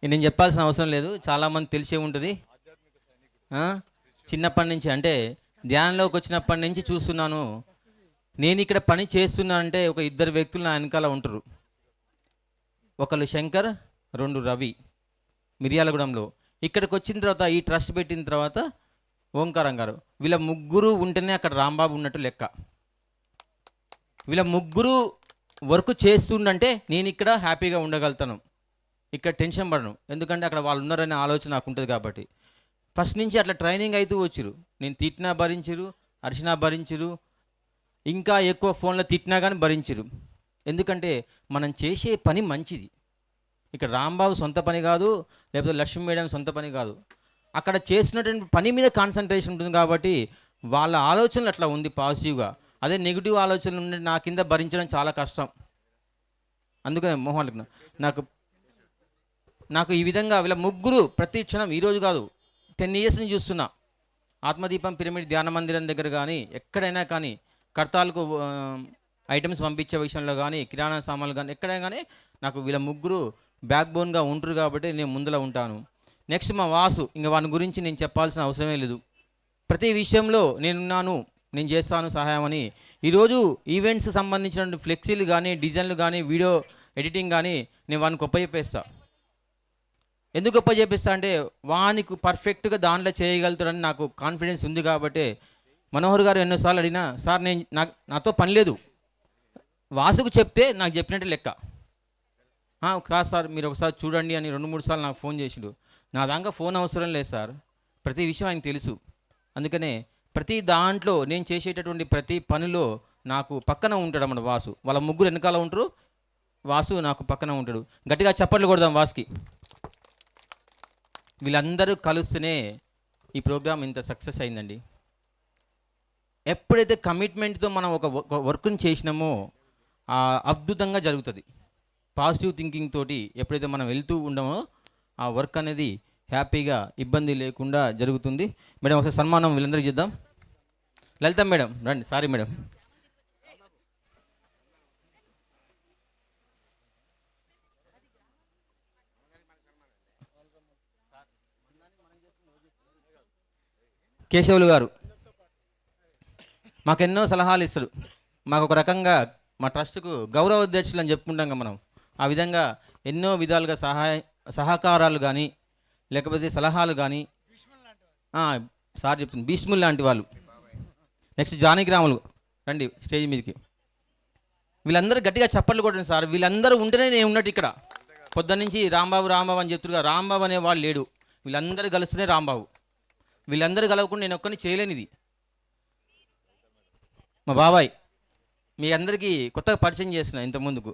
నేను చెప్పాల్సిన అవసరం లేదు, చాలామంది తెలిసే ఉంటుంది. చిన్నప్పటి నుంచి అంటే ధ్యానంలోకి వచ్చినప్పటి నుంచి చూస్తున్నాను. నేను ఇక్కడ పని చేస్తున్నానంటే ఒక 2 వ్యక్తులు నా వెనకాల ఉంటారు. ఒకళ్ళు శంకర్, 2 రవి, మిర్యాలగూడెంలో. ఇక్కడికి వచ్చిన తర్వాత ఈ ట్రస్ట్ పెట్టిన తర్వాత ఓంకారం గారు, వీళ్ళ ముగ్గురు ఉంటేనే అక్కడ రాంబాబు ఉన్నట్టు లెక్క. వీళ్ళ ముగ్గురు వర్క్ చేస్తుండంటే నేను ఇక్కడ హ్యాపీగా ఉండగలుగుతాను, ఇక్కడ టెన్షన్ పడను. ఎందుకంటే అక్కడ వాళ్ళు ఉన్నారనే ఆలోచన నాకు ఉంటుంది కాబట్టి. ఫస్ట్ నుంచి అట్లా ట్రైనింగ్ అవుతూ వచ్చిరు. నేను తిట్టినా భరించిరు, అరిచినా భరించిరు, ఇంకా ఎక్కువ ఫోన్లో తిట్టినా కానీ భరించిరు. ఎందుకంటే మనం చేసే పని మంచిది. ఇక్కడ రాంబాబు సొంత పని కాదు, లేకపోతే లక్ష్మీ మేడం సొంత పని కాదు. అక్కడ చేసినటువంటి పని మీద కాన్సన్ట్రేషన్ ఉంటుంది కాబట్టి వాళ్ళ ఆలోచనలు అట్లా ఉంది పాజిటివ్గా. అదే నెగిటివ్ ఆలోచనలు ఉండే నా కింద భరించడం చాలా కష్టం. అందుకనే మోహన్ నాకు నాకు ఈ విధంగా వీళ్ళ ముగ్గురు ప్రతి క్షణం ఈరోజు కాదు 10 ఇయర్స్ నుంచి చూస్తున్నా. ఆత్మదీపం పిరమిడ్ ధ్యాన మందిరం దగ్గర కానీ ఎక్కడైనా కానీ కర్తాలకు ఐటమ్స్ పంపించే విషయంలో కానీ కిరాణా సామాన్లు కానీ ఎక్కడైనా కానీ నాకు వీళ్ళ ముగ్గురు బ్యాక్ బోన్గా ఉంటారు కాబట్టి నేను ముందులో ఉంటాను. నెక్స్ట్ మా వాసు, ఇంకా వాని గురించి నేను చెప్పాల్సిన అవసరమే లేదు. ప్రతి విషయంలో నేనున్నాను, నేను చేస్తాను సహాయం అని. ఈరోజు ఈవెంట్స్ సంబంధించిన ఫ్లెక్సీలు కానీ డిజైన్లు కానీ వీడియో ఎడిటింగ్ కానీ నేను వానికి గొప్ప చెప్పేస్తా. ఎందుకు గొప్ప చెప్పేస్తా అంటే వానికి పర్ఫెక్ట్గా దాంట్లో చేయగలుగుతాడని నాకు కాన్ఫిడెన్స్ ఉంది కాబట్టి. మనోహర్ గారు ఎన్నోసార్లు అడిగినా, సార్ నేను నాతో పని లేదు, వాసుకు చెప్తే నాకు చెప్పినట్టు లెక్క. కాదు సార్ మీరు ఒకసారి చూడండి అని 2-3 సార్లు నాకు ఫోన్ చేసిండు. నా దాకా ఫోన్ అవసరం లేదు సార్, ప్రతి విషయం ఆయనకు తెలుసు. అందుకనే ప్రతి దాంట్లో నేను చేసేటటువంటి ప్రతి పనిలో నాకు పక్కన ఉంటాడు అన్నమాట వాసు. వాళ్ళ ముగ్గురు వెనకాల ఉంటారు, వాసు నాకు పక్కన ఉంటాడు. గట్టిగా చప్పట్లు కొడదాం వాసుకి. వీళ్ళందరూ కలుస్తూనే ఈ ప్రోగ్రామ్ ఇంత సక్సెస్ అయిందండి. ఎప్పుడైతే కమిట్మెంట్తో మనం ఒక వర్క్ని చేసినామో అద్భుతంగా జరుగుతుంది. పాజిటివ్ థింకింగ్ తోటి ఎప్పుడైతే మనం వెళ్తూ ఉండమో ఆ వర్క్ అనేది హ్యాపీగా ఇబ్బంది లేకుండా జరుగుతుంది. మేడం ఒకసారి సన్మానం వీళ్ళందరికీ చేద్దాం. లలిత మేడం రండి. Sorry madam. కేశవులు గారు మాకెన్నో సలహాలు ఇస్తాడు. మాకు ఒక రకంగా మా ట్రస్ట్కు గౌరవ అధ్యక్షులు అని చెప్పుకుంటాం మనం. ఆ విధంగా ఎన్నో విధాలుగా సహకారాలు కానీ లేకపోతే సలహాలు కానీ సార్ చెప్తుంది భీష్ములు లాంటి వాళ్ళు. నెక్స్ట్ జానకిరాములు రండి స్టేజ్ మీదకి. వీళ్ళందరూ గట్టిగా చప్పట్లు కొట్టండి సార్. వీళ్ళందరూ ఉంటేనే నేను ఉన్నట్టు ఇక్కడ. పొద్దున్నుంచి రాంబాబు అని చెప్తున్నారు. రాంబాబు అనే వాళ్ళు లేడు, వీళ్ళందరూ కలిస్తేనే రాంబాబు. వీళ్ళందరూ కలవకుండా నేను ఒక్కరిని చేయలేనిది. మా బాబాయ్ మీ అందరికీ కొత్తగా పరిచయం చేస్తున్నా. ఇంతకుముందుకు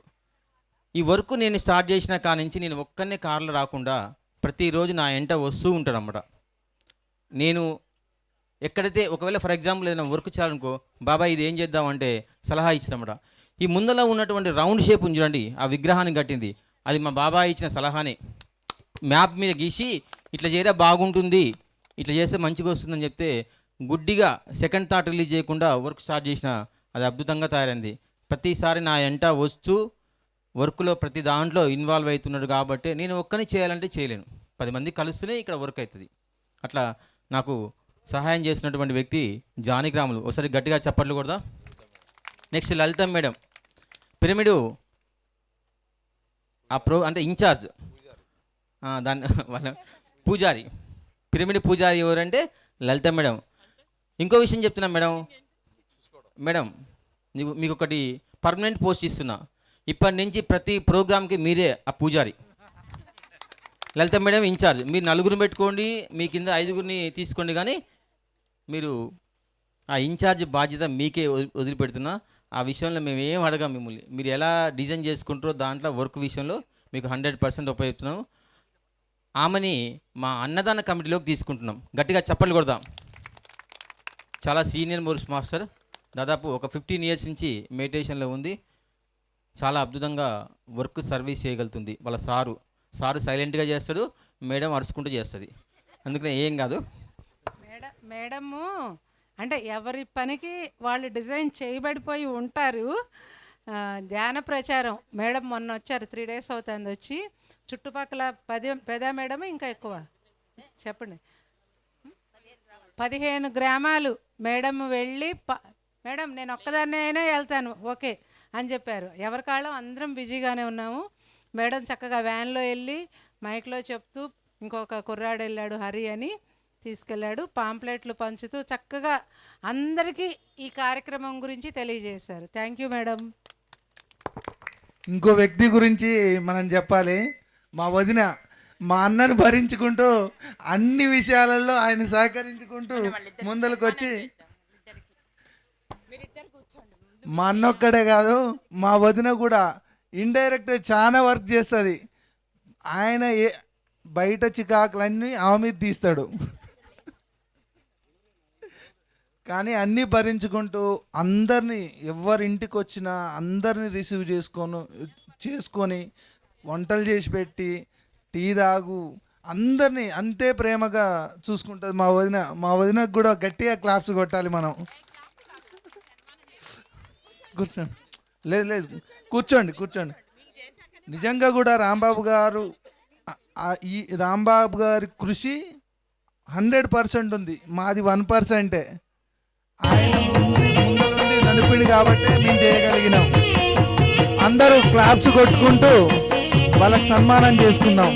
ఈ వర్క్ నేను స్టార్ట్ చేసిన కాడి నుంచి నేను ఒక్కనే కార్లో రాకుండా ప్రతిరోజు నా ఎంట వస్తూ ఉంటాడు అన్నమాట. నేను ఎక్కడైతే ఒకవేళ ఫర్ ఎగ్జాంపుల్ ఏదైనా వర్క్ చేయాలనుకో, బాబాయ్ ఇది ఏం చేద్దామంటే సలహా ఇచ్చినమాట. ఈ ముందర ఉన్నటువంటి రౌండ్ షేప్ ఉంది చూడండి, ఆ విగ్రహాన్ని కట్టింది, అది మా బాబాయ్ ఇచ్చిన సలహానే. మ్యాప్ మీద గీసి ఇట్లా చేయరా బాగుంటుంది, ఇట్లా చేస్తే మంచిగా వస్తుందని చెప్తే గుడ్డిగా సెకండ్ థాట్ రిలీజ్ చేయకుండా వర్క్ స్టార్ట్ చేసిన. అది అద్భుతంగా తయారైంది. ప్రతిసారి నా ఎంట వస్తూ వర్క్లో ప్రతి దాంట్లో ఇన్వాల్వ్ అవుతున్నాడు కాబట్టి నేను ఒక్కని చేయాలంటే చేయలేను. 10 మంది కలుస్తూనే ఇక్కడ వర్క్ అవుతుంది. అట్లా నాకు సహాయం చేసినటువంటి వ్యక్తి జానకిరాములు. ఒకసారి గట్టిగా చప్పట్లు కొడదా. నెక్స్ట్ లలిత మేడం, పిరమిడు అంటే ఇన్ఛార్జ్, దాని వాళ్ళ పూజారి, పిరమిడ్ పూజారి ఎవరంటే లలిత మేడం. ఇంకో విషయం చెప్తున్నా మేడం మీకు ఒకటి పర్మనెంట్ పోస్ట్ ఇస్తున్నా. ఇప్పటి నుంచి ప్రతి ప్రోగ్రామ్కి మీరే ఆ పూజారి. లలిత మేడం ఇన్ఛార్జ్. మీరు 4 పెట్టుకోండి, మీ కింద 5 తీసుకోండి, కానీ మీరు ఆ ఇన్ఛార్జ్ బాధ్యత మీకే వదిలిపెడుతున్నా. ఆ విషయంలో మేము ఏం అడగాం మిమ్మల్ని. మీరు ఎలా డిజైన్ చేసుకుంటారో దాంట్లో వర్క్ విషయంలో మీకు 100% ఉపయోగిస్తున్నాం. ఆమెని మా అన్నదాన కమిటీలోకి తీసుకుంటున్నాం. గట్టిగా చప్పట్లు కొడదాం. చాలా సీనియర్ మోస్ట్ మాస్టర్, దాదాపు ఒక 15 ఇయర్స్ నుంచి మెడిటేషన్లో ఉంది. చాలా అద్భుతంగా వర్క్ సర్వీస్ చేయగలుగుతుంది. వాళ్ళ సారు సైలెంట్గా చేస్తాడు, మేడం అరుచుకుంటూ చేస్తుంది. అందుకనే ఏం కాదు. మేడము అంటే ఎవరి పనికి వాళ్ళు డిజైన్ చేయబడిపోయి ఉంటారు. ధ్యాన ప్రచారం మేడం మొన్న వచ్చారు, 3 days అవుతుంది వచ్చి. చుట్టుపక్కల 10 మేడం ఇంకా ఎక్కువ చెప్పండి, 15 గ్రామాలు మేడం వెళ్ళి మేడం నేను ఒక్కదాన్నే అయినా వెళ్తాను ఓకే అని చెప్పారు. ఎవరి కాళ్ళం అందరం బిజీగానే ఉన్నాము. మేడం చక్కగా వ్యాన్లో వెళ్ళి మైక్లో చెప్తూ, ఇంకొక కుర్రాడు వెళ్ళాడు హరి అని, తీసుకెళ్ళాడు, పాంప్లెట్లు పంచుతూ చక్కగా అందరికీ ఈ కార్యక్రమం గురించి తెలియజేశారు. Thank you madam. ఇంకో వ్యక్తి గురించి మనం చెప్పాలి. మా వదిన మా అన్నను భరించుకుంటూ అన్ని విషయాలలో ఆయన సహకరించుకుంటూ ముందరకు వచ్చి, మా అన్నొక్కడే కాదు మా వదిన కూడా ఇండైరెక్ట్ చాలా వర్క్ చేస్తుంది. ఆయన బయట చికాకులన్నీ ఆమె మీద తీస్తాడు, కానీ అన్నీ భరించుకుంటూ అందరినీ ఎవరింటికి వచ్చినా అందరినీ రిసీవ్ చేసుకొని వంటలు చేసి పెట్టి టీ తాగు, అందరినీ అంతే ప్రేమగా చూసుకుంటుంది మా వదినకు కూడా గట్టిగా క్లాప్స్ కొట్టాలి మనం. కూర్చోండి, లేదు కూర్చోండి. నిజంగా కూడా రాంబాబు గారు ఈ రాంబాబు గారి కృషి 100% ఉంది, మాది 1%. ఆయన ముందు నడిపిండి కాబట్టి మేము చేయగలిగినాం. అందరూ క్లాప్స్ కొట్టుకుంటూ వాళ్ళకి సన్మానం చేసుకుందాం.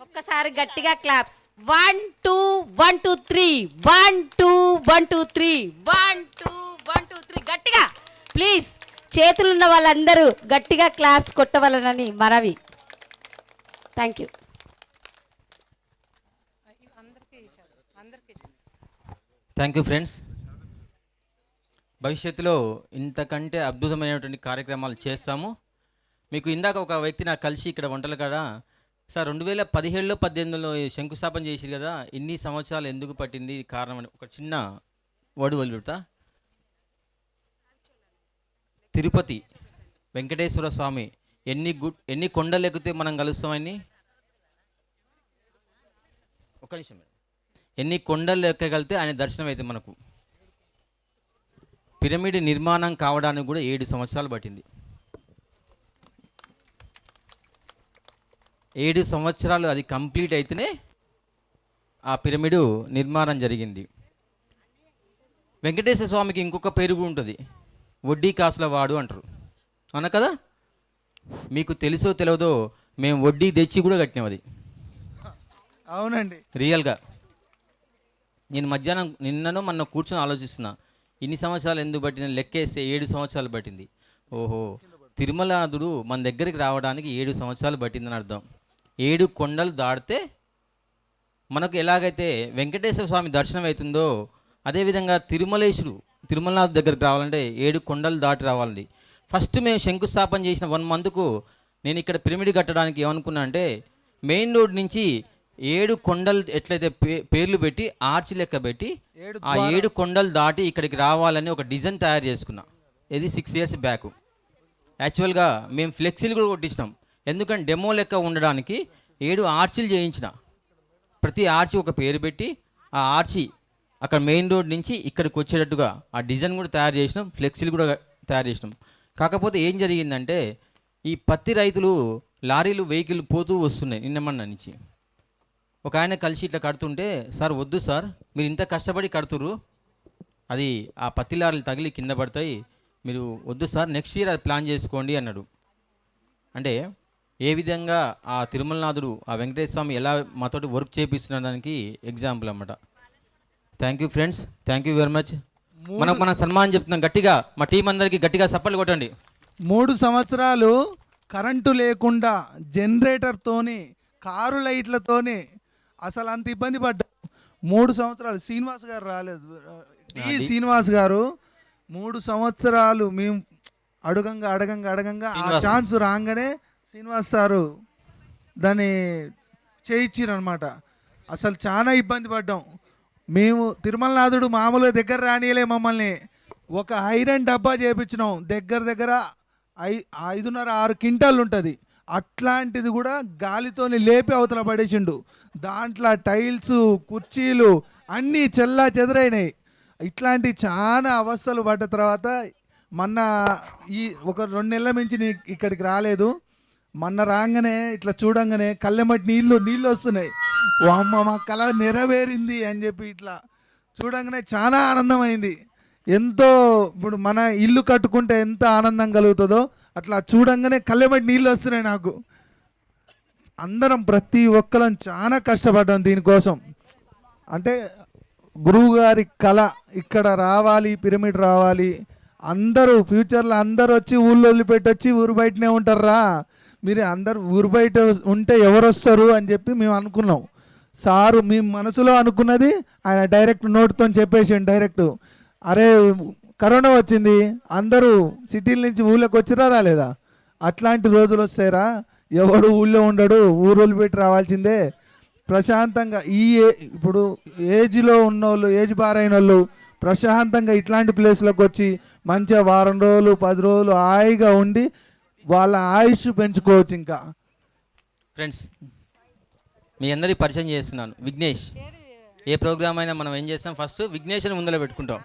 ఒక్కసారి గట్టిగా క్లాప్స్. 1 2 1 2 3 1 2 1 2 3 1 2 1 2 3 గట్టిగా ప్లీజ్. చేతులున్న వాళ్ళందరూ గట్టిగా క్లాప్స్ కొట్టవాలనని మనవి. Thank you. Thank you friends. భవిష్యత్తులో ఇంతకంటే అద్భుతమైనటువంటి కార్యక్రమాలు చేస్తాము. మీకు ఇందాక ఒక వ్యక్తి నాకు కలిసి ఇక్కడ వంటల కాడ, సార్ 2017లో 18లో శంకుస్థాపన చేసిరు కదా, ఇన్ని సంవత్సరాలు ఎందుకు పట్టింది కారణం అని ఒక చిన్న వర్డ్ వదులుతా. తిరుపతి వెంకటేశ్వర స్వామి ఎన్ని కొండలు ఎక్కితే మనం కలుస్తామని, ఒక నిమిషం, ఎన్ని కొండలు ఎక్కగలితే ఆయన దర్శనం అయితే మనకు. పిరమిడ్ నిర్మాణం కావడానికి కూడా 7 సంవత్సరాలు పట్టింది. 7 సంవత్సరాలు అది కంప్లీట్ అయితేనే ఆ పిరమిడ్ నిర్మాణం జరిగింది. వెంకటేశ్వర స్వామికి ఇంకొక పేరు కూడా ఉంటుంది, వడ్డీ కాసుల వాడు అంటారు, అవునా కదా? మీకు తెలుసో తెలియదో మేము వడ్డీ తెచ్చి కూడా కట్టినాం అది. అవునండి, రియల్గా. నేను మధ్యాహ్నం నిన్ననో మొన్న కూర్చొని ఆలోచిస్తున్నా, ఇన్ని సంవత్సరాలు ఎందుకు పట్టిన లెక్కేస్తే 7 సంవత్సరాలు పట్టింది. ఓహో, తిరుమలాదుడు మన దగ్గరికి రావడానికి 7 సంవత్సరాలు పట్టిందని అర్థం. 7 కొండలు దాటితే మనకు ఎలాగైతే వెంకటేశ్వర స్వామి దర్శనం అవుతుందో, అదేవిధంగా తిరుమలనాథ్ దగ్గరికి రావాలంటే 7 కొండలు దాటి రావాలండి. ఫస్ట్ మేము శంకుస్థాపన చేసిన 1 మంత్కు నేను ఇక్కడ పిరమిడ్ కట్టడానికి ఏమనుకున్నా అంటే, మెయిన్ రోడ్ నుంచి 7 కొండలు ఎట్లయితే పేర్లు పెట్టి ఆర్చి లెక్క పెట్టి ఆ 7 కొండలు దాటి ఇక్కడికి రావాలని ఒక డిజైన్ తయారు చేసుకున్నా. ఇది 6 years బ్యాక్. యాక్చువల్గా మేము ఫ్లెక్సీలు కూడా కొట్టించినాం, ఎందుకంటే డెమో లెక్క ఉండడానికి 7 ఆర్చీలు చేయించిన. ప్రతి ఆర్చి ఒక పేరు పెట్టి ఆ ఆర్చి అక్కడ మెయిన్ రోడ్ నుంచి ఇక్కడికి వచ్చేటట్టుగా ఆ డిజైన్ కూడా తయారు చేసినాం, ఫ్లెక్సీలు కూడా తయారు చేసినాం. కాకపోతే ఏం జరిగిందంటే, ఈ పత్తి రైతులు లారీలు వెహికల్ పోతూ వస్తున్నాయి నిన్నమన్న నుంచి. ఒక ఆయన కలిసి ఇట్లా కడుతుంటే, సార్ వద్దు సార్, మీరు ఇంత కష్టపడి కడుతురు, అది ఆ పత్తి లారీలు తగిలి కింద పడతాయి, మీరు వద్దు సార్, నెక్స్ట్ ఇయర్ అది ప్లాన్ చేసుకోండి అన్నాడు. అంటే ఏ విధంగా ఆ తిరుమలనాథుడు ఆ వెంకటేశ్వర స్వామి ఎలా మాతోటి వర్క్ చేపిస్తున్నదానికి ఎగ్జాంపుల్ అన్నమాట. Thank you friends, thank you very much. మన సన్మానం చెప్తున్నాం గట్టిగా, మా టీం అందరికీ గట్టిగా సప్పట్లు కొట్టండి. 3 సంవత్సరాలు కరెంటు లేకుండా జనరేటర్తోని కారు లైట్లతోని అసలు అంత ఇబ్బంది పడ్డా. 3 సంవత్సరాలు శ్రీనివాస్ గారు రాలేదు, శ్రీనివాస్ గారు 3 సంవత్సరాలు మేము అడగంగా ఆ ఛాన్స్ రాగానే శ్రీనివాస్ సారు దాన్ని చేయించారు అనమాట. అసలు చాలా ఇబ్బంది పడ్డాం మేము. తిరుమలనాథుడు మామూలుగా దగ్గర రానియలే మమ్మల్ని. ఒక ఐరన్ డబ్బా చేయించినాం, దగ్గర 5.5-6 క్వింటాలు ఉంటుంది. అట్లాంటిది కూడా గాలితోని లేపి అవతల పడేసిండు. దాంట్లో టైల్స్, కుర్చీలు అన్నీ చెల్లా చెదరైనాయి. ఇట్లాంటి చాలా అవస్థలు పడ్డ తర్వాత మొన్న ఒక 2 నెలల నుంచి ఇక్కడికి రాలేదు. మొన్న రాగానే ఇట్లా చూడంగానే కళ్ళెమ్మటి నీళ్ళు వస్తున్నాయి. ఓ అమ్మ, మా కళ నెరవేరింది అని చెప్పి ఇట్లా చూడంగానే చాలా ఆనందమైంది. ఎంతో ఇప్పుడు మన ఇల్లు కట్టుకుంటే ఎంత ఆనందం కలుగుతుందో అట్లా చూడంగానే కళ్ళెమ్మటి నీళ్ళు వస్తున్నాయి నాకు. అందరం ప్రతి ఒక్కరం చాలా కష్టపడ్డాం దీనికోసం. అంటే గురువుగారి కళ ఇక్కడ రావాలి, పిరమిడ్ రావాలి. అందరూ ఫ్యూచర్లో అందరూ వచ్చి ఊళ్ళో వదిలిపెట్టొచ్చి ఊరు బయటనే ఉంటారా, మీరు అందరు ఊరు బయట ఉంటే ఎవరు వస్తారు అని చెప్పి మేము అనుకున్నాం. సారు మీ మనసులో అనుకున్నది ఆయన డైరెక్ట్ నోట్తో చెప్పేసాడు. డైరెక్ట్ అరే కరోనా వచ్చింది, అందరూ సిటీల నుంచి ఊళ్ళోకి వచ్చిరా రాలేదా, అట్లాంటి రోజులు వస్తాయిరా, ఎవడు ఊళ్ళో ఉండడు, ఊరు వదిలిపెట్టి రావాల్సిందే. ప్రశాంతంగా ఇప్పుడు ఏజ్లో ఉన్నోళ్ళు, ఏజ్ బారైన వాళ్ళు ప్రశాంతంగా ఇట్లాంటి ప్లేస్లోకి వచ్చి మంచిగా 1 వారం రోజులు 10 రోజులు హాయిగా ఉండి వాళ్ళ ఆయుష్ పెంచుకోవచ్చు. ఇంకా ఫ్రెండ్స్, మీ అందరికీ పరిచయం చేస్తున్నాను. విఘ్నేష్. ఏ ప్రోగ్రామ్ అయినా మనం ఏం చేస్తాం, ఫస్ట్ విఘ్నేష్ని ముందర పెట్టుకుంటాం.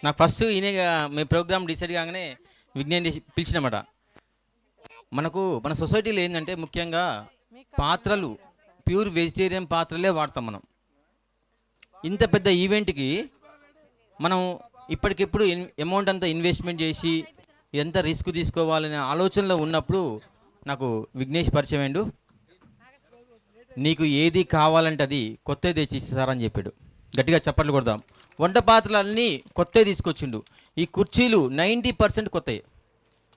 నాకు ఫస్ట్ ఈయన మీ ప్రోగ్రామ్ డిసైడ్ కాగానే విఘ్నేష్ పిలిచినమాట. మన సొసైటీలో ఏంటంటే ముఖ్యంగా పాత్రలు ప్యూర్ వెజిటేరియన్ పాత్రలే వాడతాం మనం. ఇంత పెద్ద ఈవెంట్కి మనం ఇప్పటికిప్పుడు అమౌంట్ అంతా ఇన్వెస్ట్మెంట్ చేసి ఎంత రిస్క్ తీసుకోవాలనే ఆలోచనలో ఉన్నప్పుడు నాకు విఘ్నేష్ పరిచయం అయ్యిండు. నీకు ఏది కావాలంటే అది కొత్తది తెచ్చి ఇస్తారని చెప్పాడు. గట్టిగా చప్పట్లు కొడదాం. వంట పాత్రలన్నీ కొత్తవి తీసుకొచ్చిండు. ఈ కుర్చీలు 90% కొత్తవి.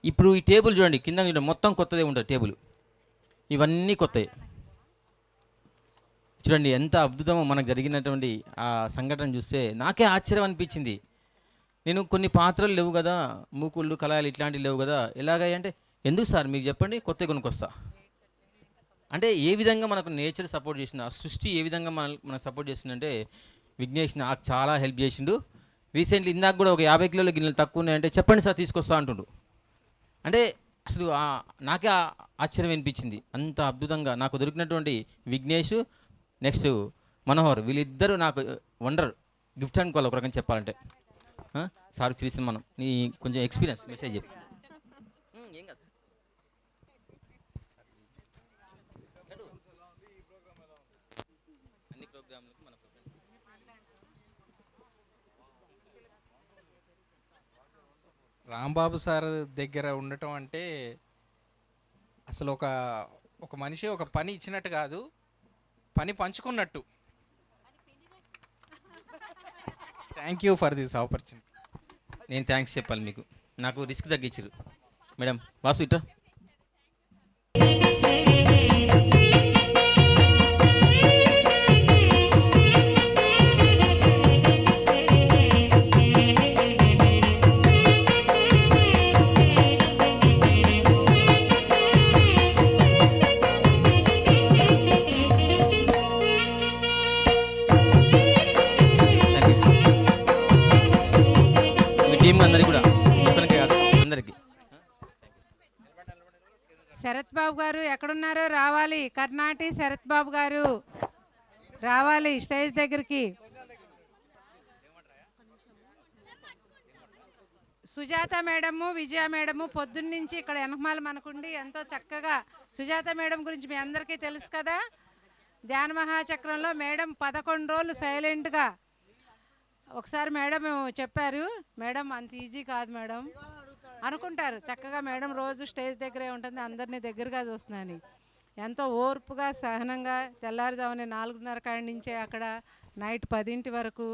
ఇప్పుడు ఈ టేబుల్ చూడండి, కింద చూడండి, మొత్తం కొత్తదే ఉంటుంది టేబుల్. ఇవన్నీ కొత్తవి. చూడండి ఎంత అద్భుతమో మనకు జరిగినటువంటి ఆ సంఘటన చూస్తే నాకే ఆశ్చర్యం అనిపించింది. నేను కొన్ని పాత్రలు లేవు కదా, మూకుళ్ళు, కళాయిలు ఇట్లాంటివి లేవు కదా, ఎలాగంటే ఎందుకు సార్ మీకు చెప్పండి, కొత్త కొనుక్కొస్తా అంటే ఏ విధంగా మనకు నేచర్ సపోర్ట్ చేసింది, ఆ సృష్టి ఏ విధంగా మనకు సపోర్ట్ చేసిందంటే విఘ్నేష్ నాకు చాలా హెల్ప్ చేసిండు. రీసెంట్లీ ఇందాక కూడా ఒక 50 కిలోల గిన్నెలు తక్కువ ఉన్నాయంటే చెప్పండి సార్ తీసుకొస్తా అంటుండు. అంటే అసలు నాకే ఆశ్చర్యం అనిపించింది. అంత అద్భుతంగా నాకు దొరికినటువంటి విఘ్నేష్, నెక్స్ట్ మనోహర్, వీళ్ళిద్దరూ నాకు వండర్ గిఫ్ట్ అనుకోవాలి ఒక రకంగా చెప్పాలంటే. సార్ చూసిన మనం నీ కొంచెం ఎక్స్పీరియన్స్ మెసేజ్ చెప్పు. ఏం కాదు. అన్ని ప్రోగ్రాంలకు మన రాంబాబు సార్ దగ్గర ఉండటం అంటే అసలు ఒక మనిషి ఒక పని ఇచ్చినట్టు కాదు, పని పంచుకున్నట్టు. Thank you for this opportunity. నేను థ్యాంక్స్ చెప్పాలి మీకు, నాకు రిస్క్ తగ్గించారు. మేడం వాసు ఇట్లా టీం అందరికీ కూడా, మొత్తానికి కాదు అందరికీ. శరత్ బాబు గారు ఎక్కడున్నారో రావాలి. కర్ణాటి శరత్ బాబు గారు రావాలి స్టేజ్ దగ్గరికి. సుజాత మేడము, విజయ మేడము పొద్దున్నుంచి ఇక్కడ వెనకమాల మనకుండి ఎంతో చక్కగా, సుజాత మేడం గురించి మీ అందరికీ తెలుసు కదా, ధ్యాన మహాచక్రంలో మేడం 11 రోజులు సైలెంట్గా. ఒకసారి మేడం చెప్పారు, మేడం అంత ఈజీ కాదు మేడం అనుకుంటారు. చక్కగా మేడం రోజు స్టేజ్ దగ్గరే ఉంటుంది, అందరినీ దగ్గరగా చూస్తున్నాను. ఎంతో ఓర్పుగా, సహనంగా తెల్లారుజామున 4:30 కాడి నుంచే అక్కడ నైట్ 10 వరకు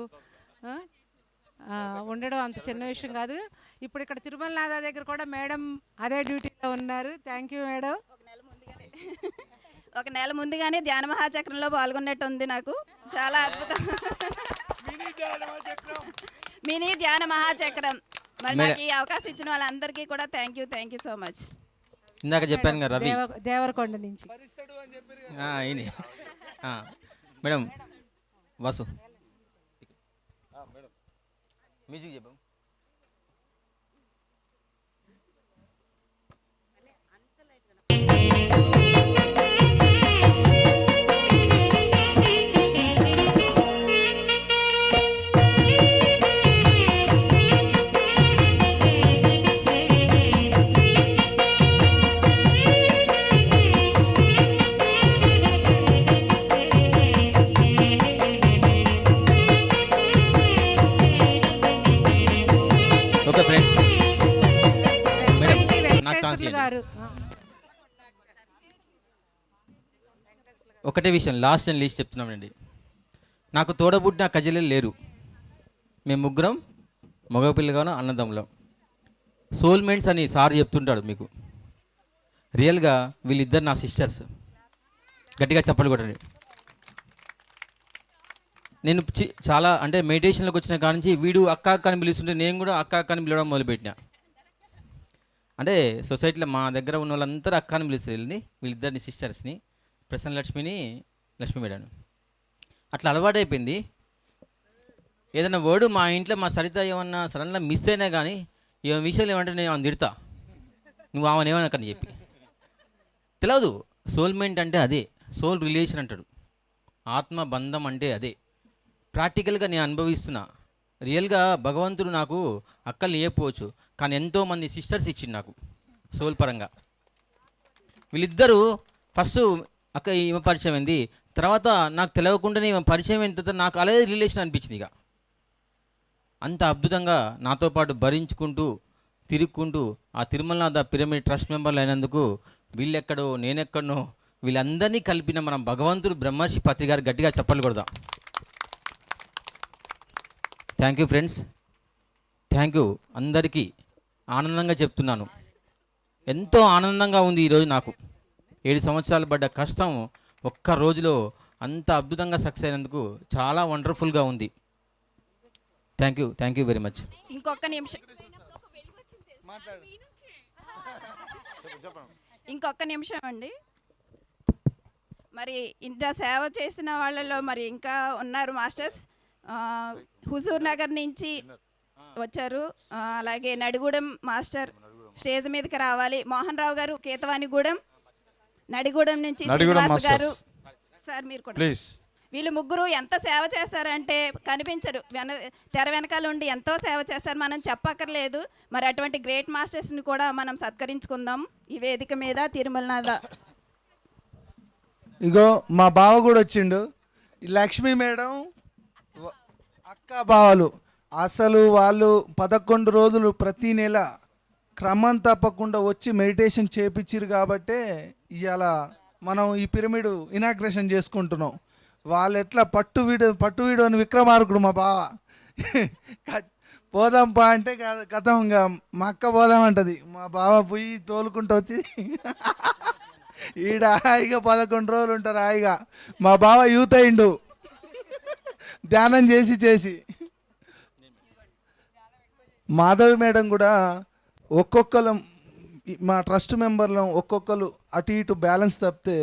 ఉండడం అంత చిన్న విషయం కాదు. ఇప్పుడు ఇక్కడ తిరుమలనాథ దగ్గర కూడా మేడం అదే డ్యూటీలో ఉన్నారు. Thank you madam. ఒక నెల ముందుగానే ధ్యాన మహాచక్రంలో పాల్గొన్నట్టు ఉంది నాకు. చాలా అద్భుతం. మినీ ధ్యాన మహాచక్రం. మరి నాకు ఈ అవకాశం ఇచ్చిన వాళ్ళందరికీ కూడా థ్యాంక్ యూ సో మచ్. ఇందాక చెప్పాను కదా రవి. దేవరకొండ నుంచి. ఈయనే. మేడం వాసు మ్యూజిక్ చెప్పాం. ఓకే ఫ్రెండ్స్, మేడం నాకు ఛాన్స్ వెంకటేశ్వర్లు గారు. ఒకటే విషయం, లాస్ట్ అండ్ లీస్ట్ చెప్తున్నామండి. నాకు తోడబుట్టిన కజలే లేరు. మేము ముగ్గురం మగపిల్లగాను అన్నదమ్ములం. సోల్మేట్స్ అని సార్ చెప్తుంటాడు మీకు. రియల్గా వీళ్ళిద్దరు నా సిస్టర్స్. గట్టిగా చెప్పలు కొట్టండి. నేను చాలా అంటే మెడిటేషన్లోకి వచ్చిన కాడ నుంచి వీడు అక్క అక్క అని పిలుస్తుంటే నేను కూడా అక్క అక్క అని పిలవడం మొదలుపెట్టినా. అంటే సొసైటీలో మా దగ్గర ఉన్న వాళ్ళందరూ అక్క అని పిలుస్తారు వీళ్ళని, వీళ్ళిద్దరిని సిస్టర్స్ని, ప్రసన్న లక్ష్మిని, లక్ష్మి మేడం. అట్లా అలవాటైపోయింది. ఏదైనా వర్డ్ మా ఇంట్లో మా సరిత ఏమన్నా సడన్గా మిస్ అయినా కానీ ఏ విషయాలు ఏమంటే నేను ఆమెను తిడతా, నువ్వు ఆమెను ఏమనకని చెప్పి. తెలియదు సోల్మేట్ అంటే అదే, సోల్ రిలేషన్ అంటాడు. ఆత్మ బంధం అంటే అదే. ప్రాక్టికల్గా నేను అనుభవిస్తున్నా. రియల్గా భగవంతుడు నాకు అక్కల్ని ఇవ్వకపోవచ్చు, కానీ ఎంతోమంది సిస్టర్స్ ఇచ్చిండు నాకు సోల్ పరంగా. వీళ్ళిద్దరూ ఫస్ట్ అక్క ఈమె పరిచయం అయింది, తర్వాత నాకు తెలియకుండానే ఈమె పరిచయం అయిన తర్వాత నాకు అలాగే రిలేషన్ అనిపించింది. ఇక అంత అద్భుతంగా నాతో పాటు భరించుకుంటూ తిరుక్కుంటూ ఆ తిరుమలనాథ పిరమిడ్ ట్రస్ట్ మెంబర్లు అయినందుకు వీళ్ళెక్కడో నేనెక్కడనో వీళ్ళందరినీ కలిపిన మనం భగవంతుడు బ్రహ్మర్షి పత్రి గారు గట్టిగా చెప్పలు కొడదాం. Thank you friends, thank you అందరికీ. ఆనందంగా చెప్తున్నాను, ఎంతో ఆనందంగా ఉంది ఈరోజు నాకు. 7 సంవత్సరాలు పడ్డ కష్టం ఒక్క రోజులో అంత అద్భుతంగా సక్సెస్ అయినందుకు చాలా వండర్ఫుల్గా ఉంది. Thank you very much. ఇంకొక నిమిషం అండి. మరి ఇంత సేవ చేసిన వాళ్ళలో మరి ఇంకా ఉన్నారు మాస్టర్స్. హుజూర్ నగర్ నుంచి వచ్చారు. అలాగే నడిగూడెం మాస్టర్ స్టేజ్ మీదకి రావాలి. మోహన్ రావు గారు కేతవానిగూడెం, నడిగూడెం నుంచి శ్రీనివాస్ గారు. సార్ మీరు కూడా ప్లీజ్. వీళ్ళు ముగ్గురు ఎంత సేవ చేస్తారంటే కనిపించరు, తెర వెనకాల ఉండి ఎంతో సేవ చేస్తారు, మనం చెప్పక్కర్లేదు. మరి అటువంటి గ్రేట్ మాస్టర్స్ని కూడా మనం సత్కరించుకుందాం ఈ వేదిక మీద. తిరుమలనాథ ఇగో మా బావ కూడా వచ్చిండు. ఈ లక్ష్మి మేడం అక్క బావలు అసలు వాళ్ళు 11 రోజులు ప్రతి నెల క్రమం తప్పకుండా వచ్చి మెడిటేషన్ చేపించారు కాబట్టే ఇవాళ మనం ఈ పిరమిడ్ ఇనాగ్రేషన్ చేసుకుంటున్నాం. వాళ్ళు ఎట్లా పట్టు వీడు అని విక్రమార్కుడు మా బావ. పోదాంపా అంటే కథంగా మా అక్క పోదామంటది, మా బావ పోయి తోలుకుంటూ వచ్చి ఈడ హాయిగా 11 రోజులు ఉంటారు హాయిగా. మా బావ యూత్ అయిండు ధ్యానం చేసి. మాధవి మేడం కూడా ఒక్కొక్కరు మా ట్రస్ట్ మెంబర్లో ఒక్కొక్కరు అటు ఇటు బ్యాలెన్స్ తప్పితే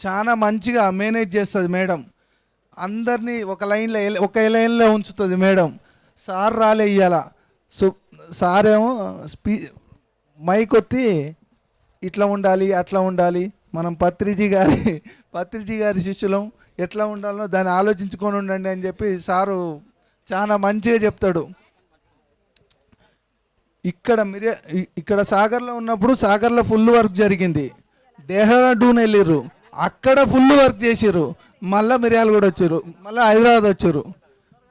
చాలా మంచిగా మేనేజ్ చేస్తుంది మేడం. అందరినీ ఒక లైన్లో ఉంచుతుంది మేడం. సార్ రాలే ఇయ్యాల. సార్ ఏమో మైక్ ఒత్తి ఇట్లా ఉండాలి అట్లా ఉండాలి, మనం పత్రిజీ గారి శిష్యులం, ఎట్లా ఉండాలో దాన్ని ఆలోచించుకొని ఉండండి అని చెప్పి సారు చాలా మంచిగా చెప్తాడు. ఇక్కడ సాగర్లో ఉన్నప్పుడు సాగర్లో ఫుల్ వర్క్ జరిగింది. డెహ్రాడూన్ వెళ్ళిర్రు, అక్కడ ఫుల్ వర్క్ చేసిర్రు. మళ్ళీ మిర్యాలు కూడా వచ్చారు, మళ్ళీ హైదరాబాద్ వచ్చారు.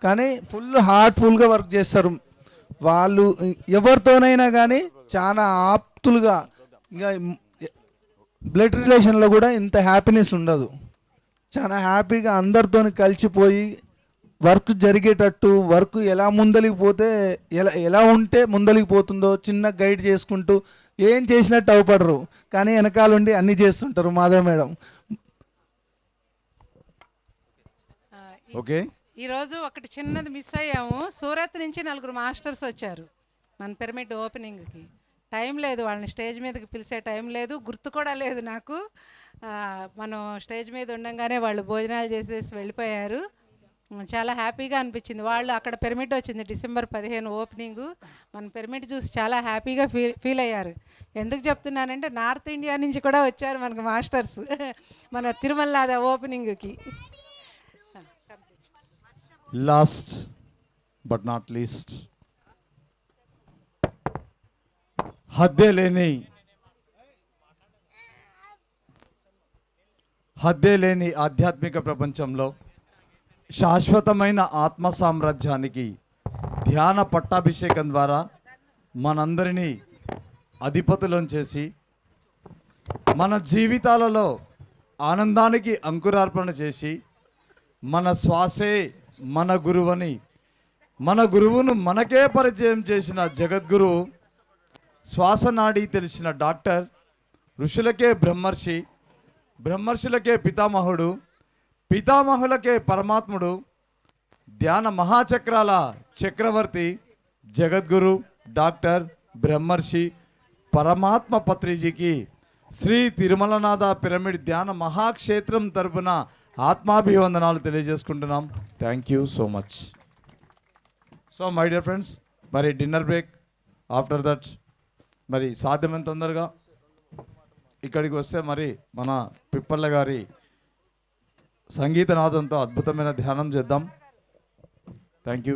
కానీ ఫుల్ హార్ట్ఫుల్గా వర్క్ చేస్తారు వాళ్ళు. ఎవరితోనైనా కానీ చాలా ఆప్తులుగా, ఇంకా బ్లడ్ రిలేషన్లో కూడా ఇంత హ్యాపీనెస్ ఉండదు. చాలా హ్యాపీగా అందరితో కలిసిపోయి వర్క్ జరిగేటట్టు, వర్క్ ఎలా ముందలికి పోతే ఎలా ఉంటే ముందలికి పోతుందో చిన్న గైడ్ చేసుకుంటూ ఏం చేసినట్టు అవపడరు, కానీ వెనకాలండి అన్నీ చేస్తుంటారు మాధవ్ మేడం. ఓకే, ఈరోజు ఒకటి చిన్నది మిస్ అయ్యాము. సూరత్ నుంచి 4 మాస్టర్స్ వచ్చారు మన పిరమిడ్ ఓపెనింగ్కి. టైం లేదు, వాళ్ళని స్టేజ్ మీదకి పిలిచే టైం లేదు, గుర్తు కూడా లేదు నాకు. మనం స్టేజ్ మీద ఉండగానే వాళ్ళు భోజనాలు చేసేసి వెళ్ళిపోయారు. చాలా హ్యాపీగా అనిపించింది. వాళ్ళు అక్కడ పిరమిడ్ వచ్చింది December 15 ఓపెనింగు. మన పిరమిడ్ చూసి చాలా హ్యాపీగా ఫీల్ అయ్యారు. ఎందుకు చెప్తున్నానంటే నార్త్ ఇండియా నుంచి కూడా వచ్చారు మనకు మాస్టర్స్ మన తిరుమల ఓపెనింగ్కి. లాస్ట్ బట్ నాట్ లీస్ట్, హద్దే లేని ఆధ్యాత్మిక ప్రపంచంలో శాశ్వతమైన ఆత్మ సామ్రాజ్యానికి ధ్యాన పట్టాభిషేకం ద్వారా మనందరినీ అధిపతులను చేసి మన జీవితాలలో ఆనందానికి అంకురార్పణ చేసి మన శ్వాసే మన గురువని, మన గురువును మనకే పరిచయం చేసిన జగద్గురు, శ్వాసనాడి తెలిసిన డాక్టర్, ఋషులకే బ్రహ్మర్షి, బ్రహ్మర్షులకే పితామహుడు, పితామహులకే పరమాత్ముడు, ధ్యాన మహాచక్రాల చక్రవర్తి, జగద్గురు డాక్టర్ బ్రహ్మర్షి పరమాత్మ పత్రిజీకి శ్రీ తిరుమలనాథ పిరమిడ్ ధ్యాన మహాక్షేత్రం తరపున ఆత్మాభివందనాలు తెలియజేసుకుంటున్నాం. Thank you so much. So my dear friends, మరి డిన్నర్ బ్రేక్ ఆఫ్టర్ దట్ మరి సాధ్యమైన తొందరగా ఇక్కడికి వస్తే మరి మన పిప్పళ్ళ గారి సంగీతనాదంతో అద్భుతమైన ధ్యానం చేద్దాం. Thank you.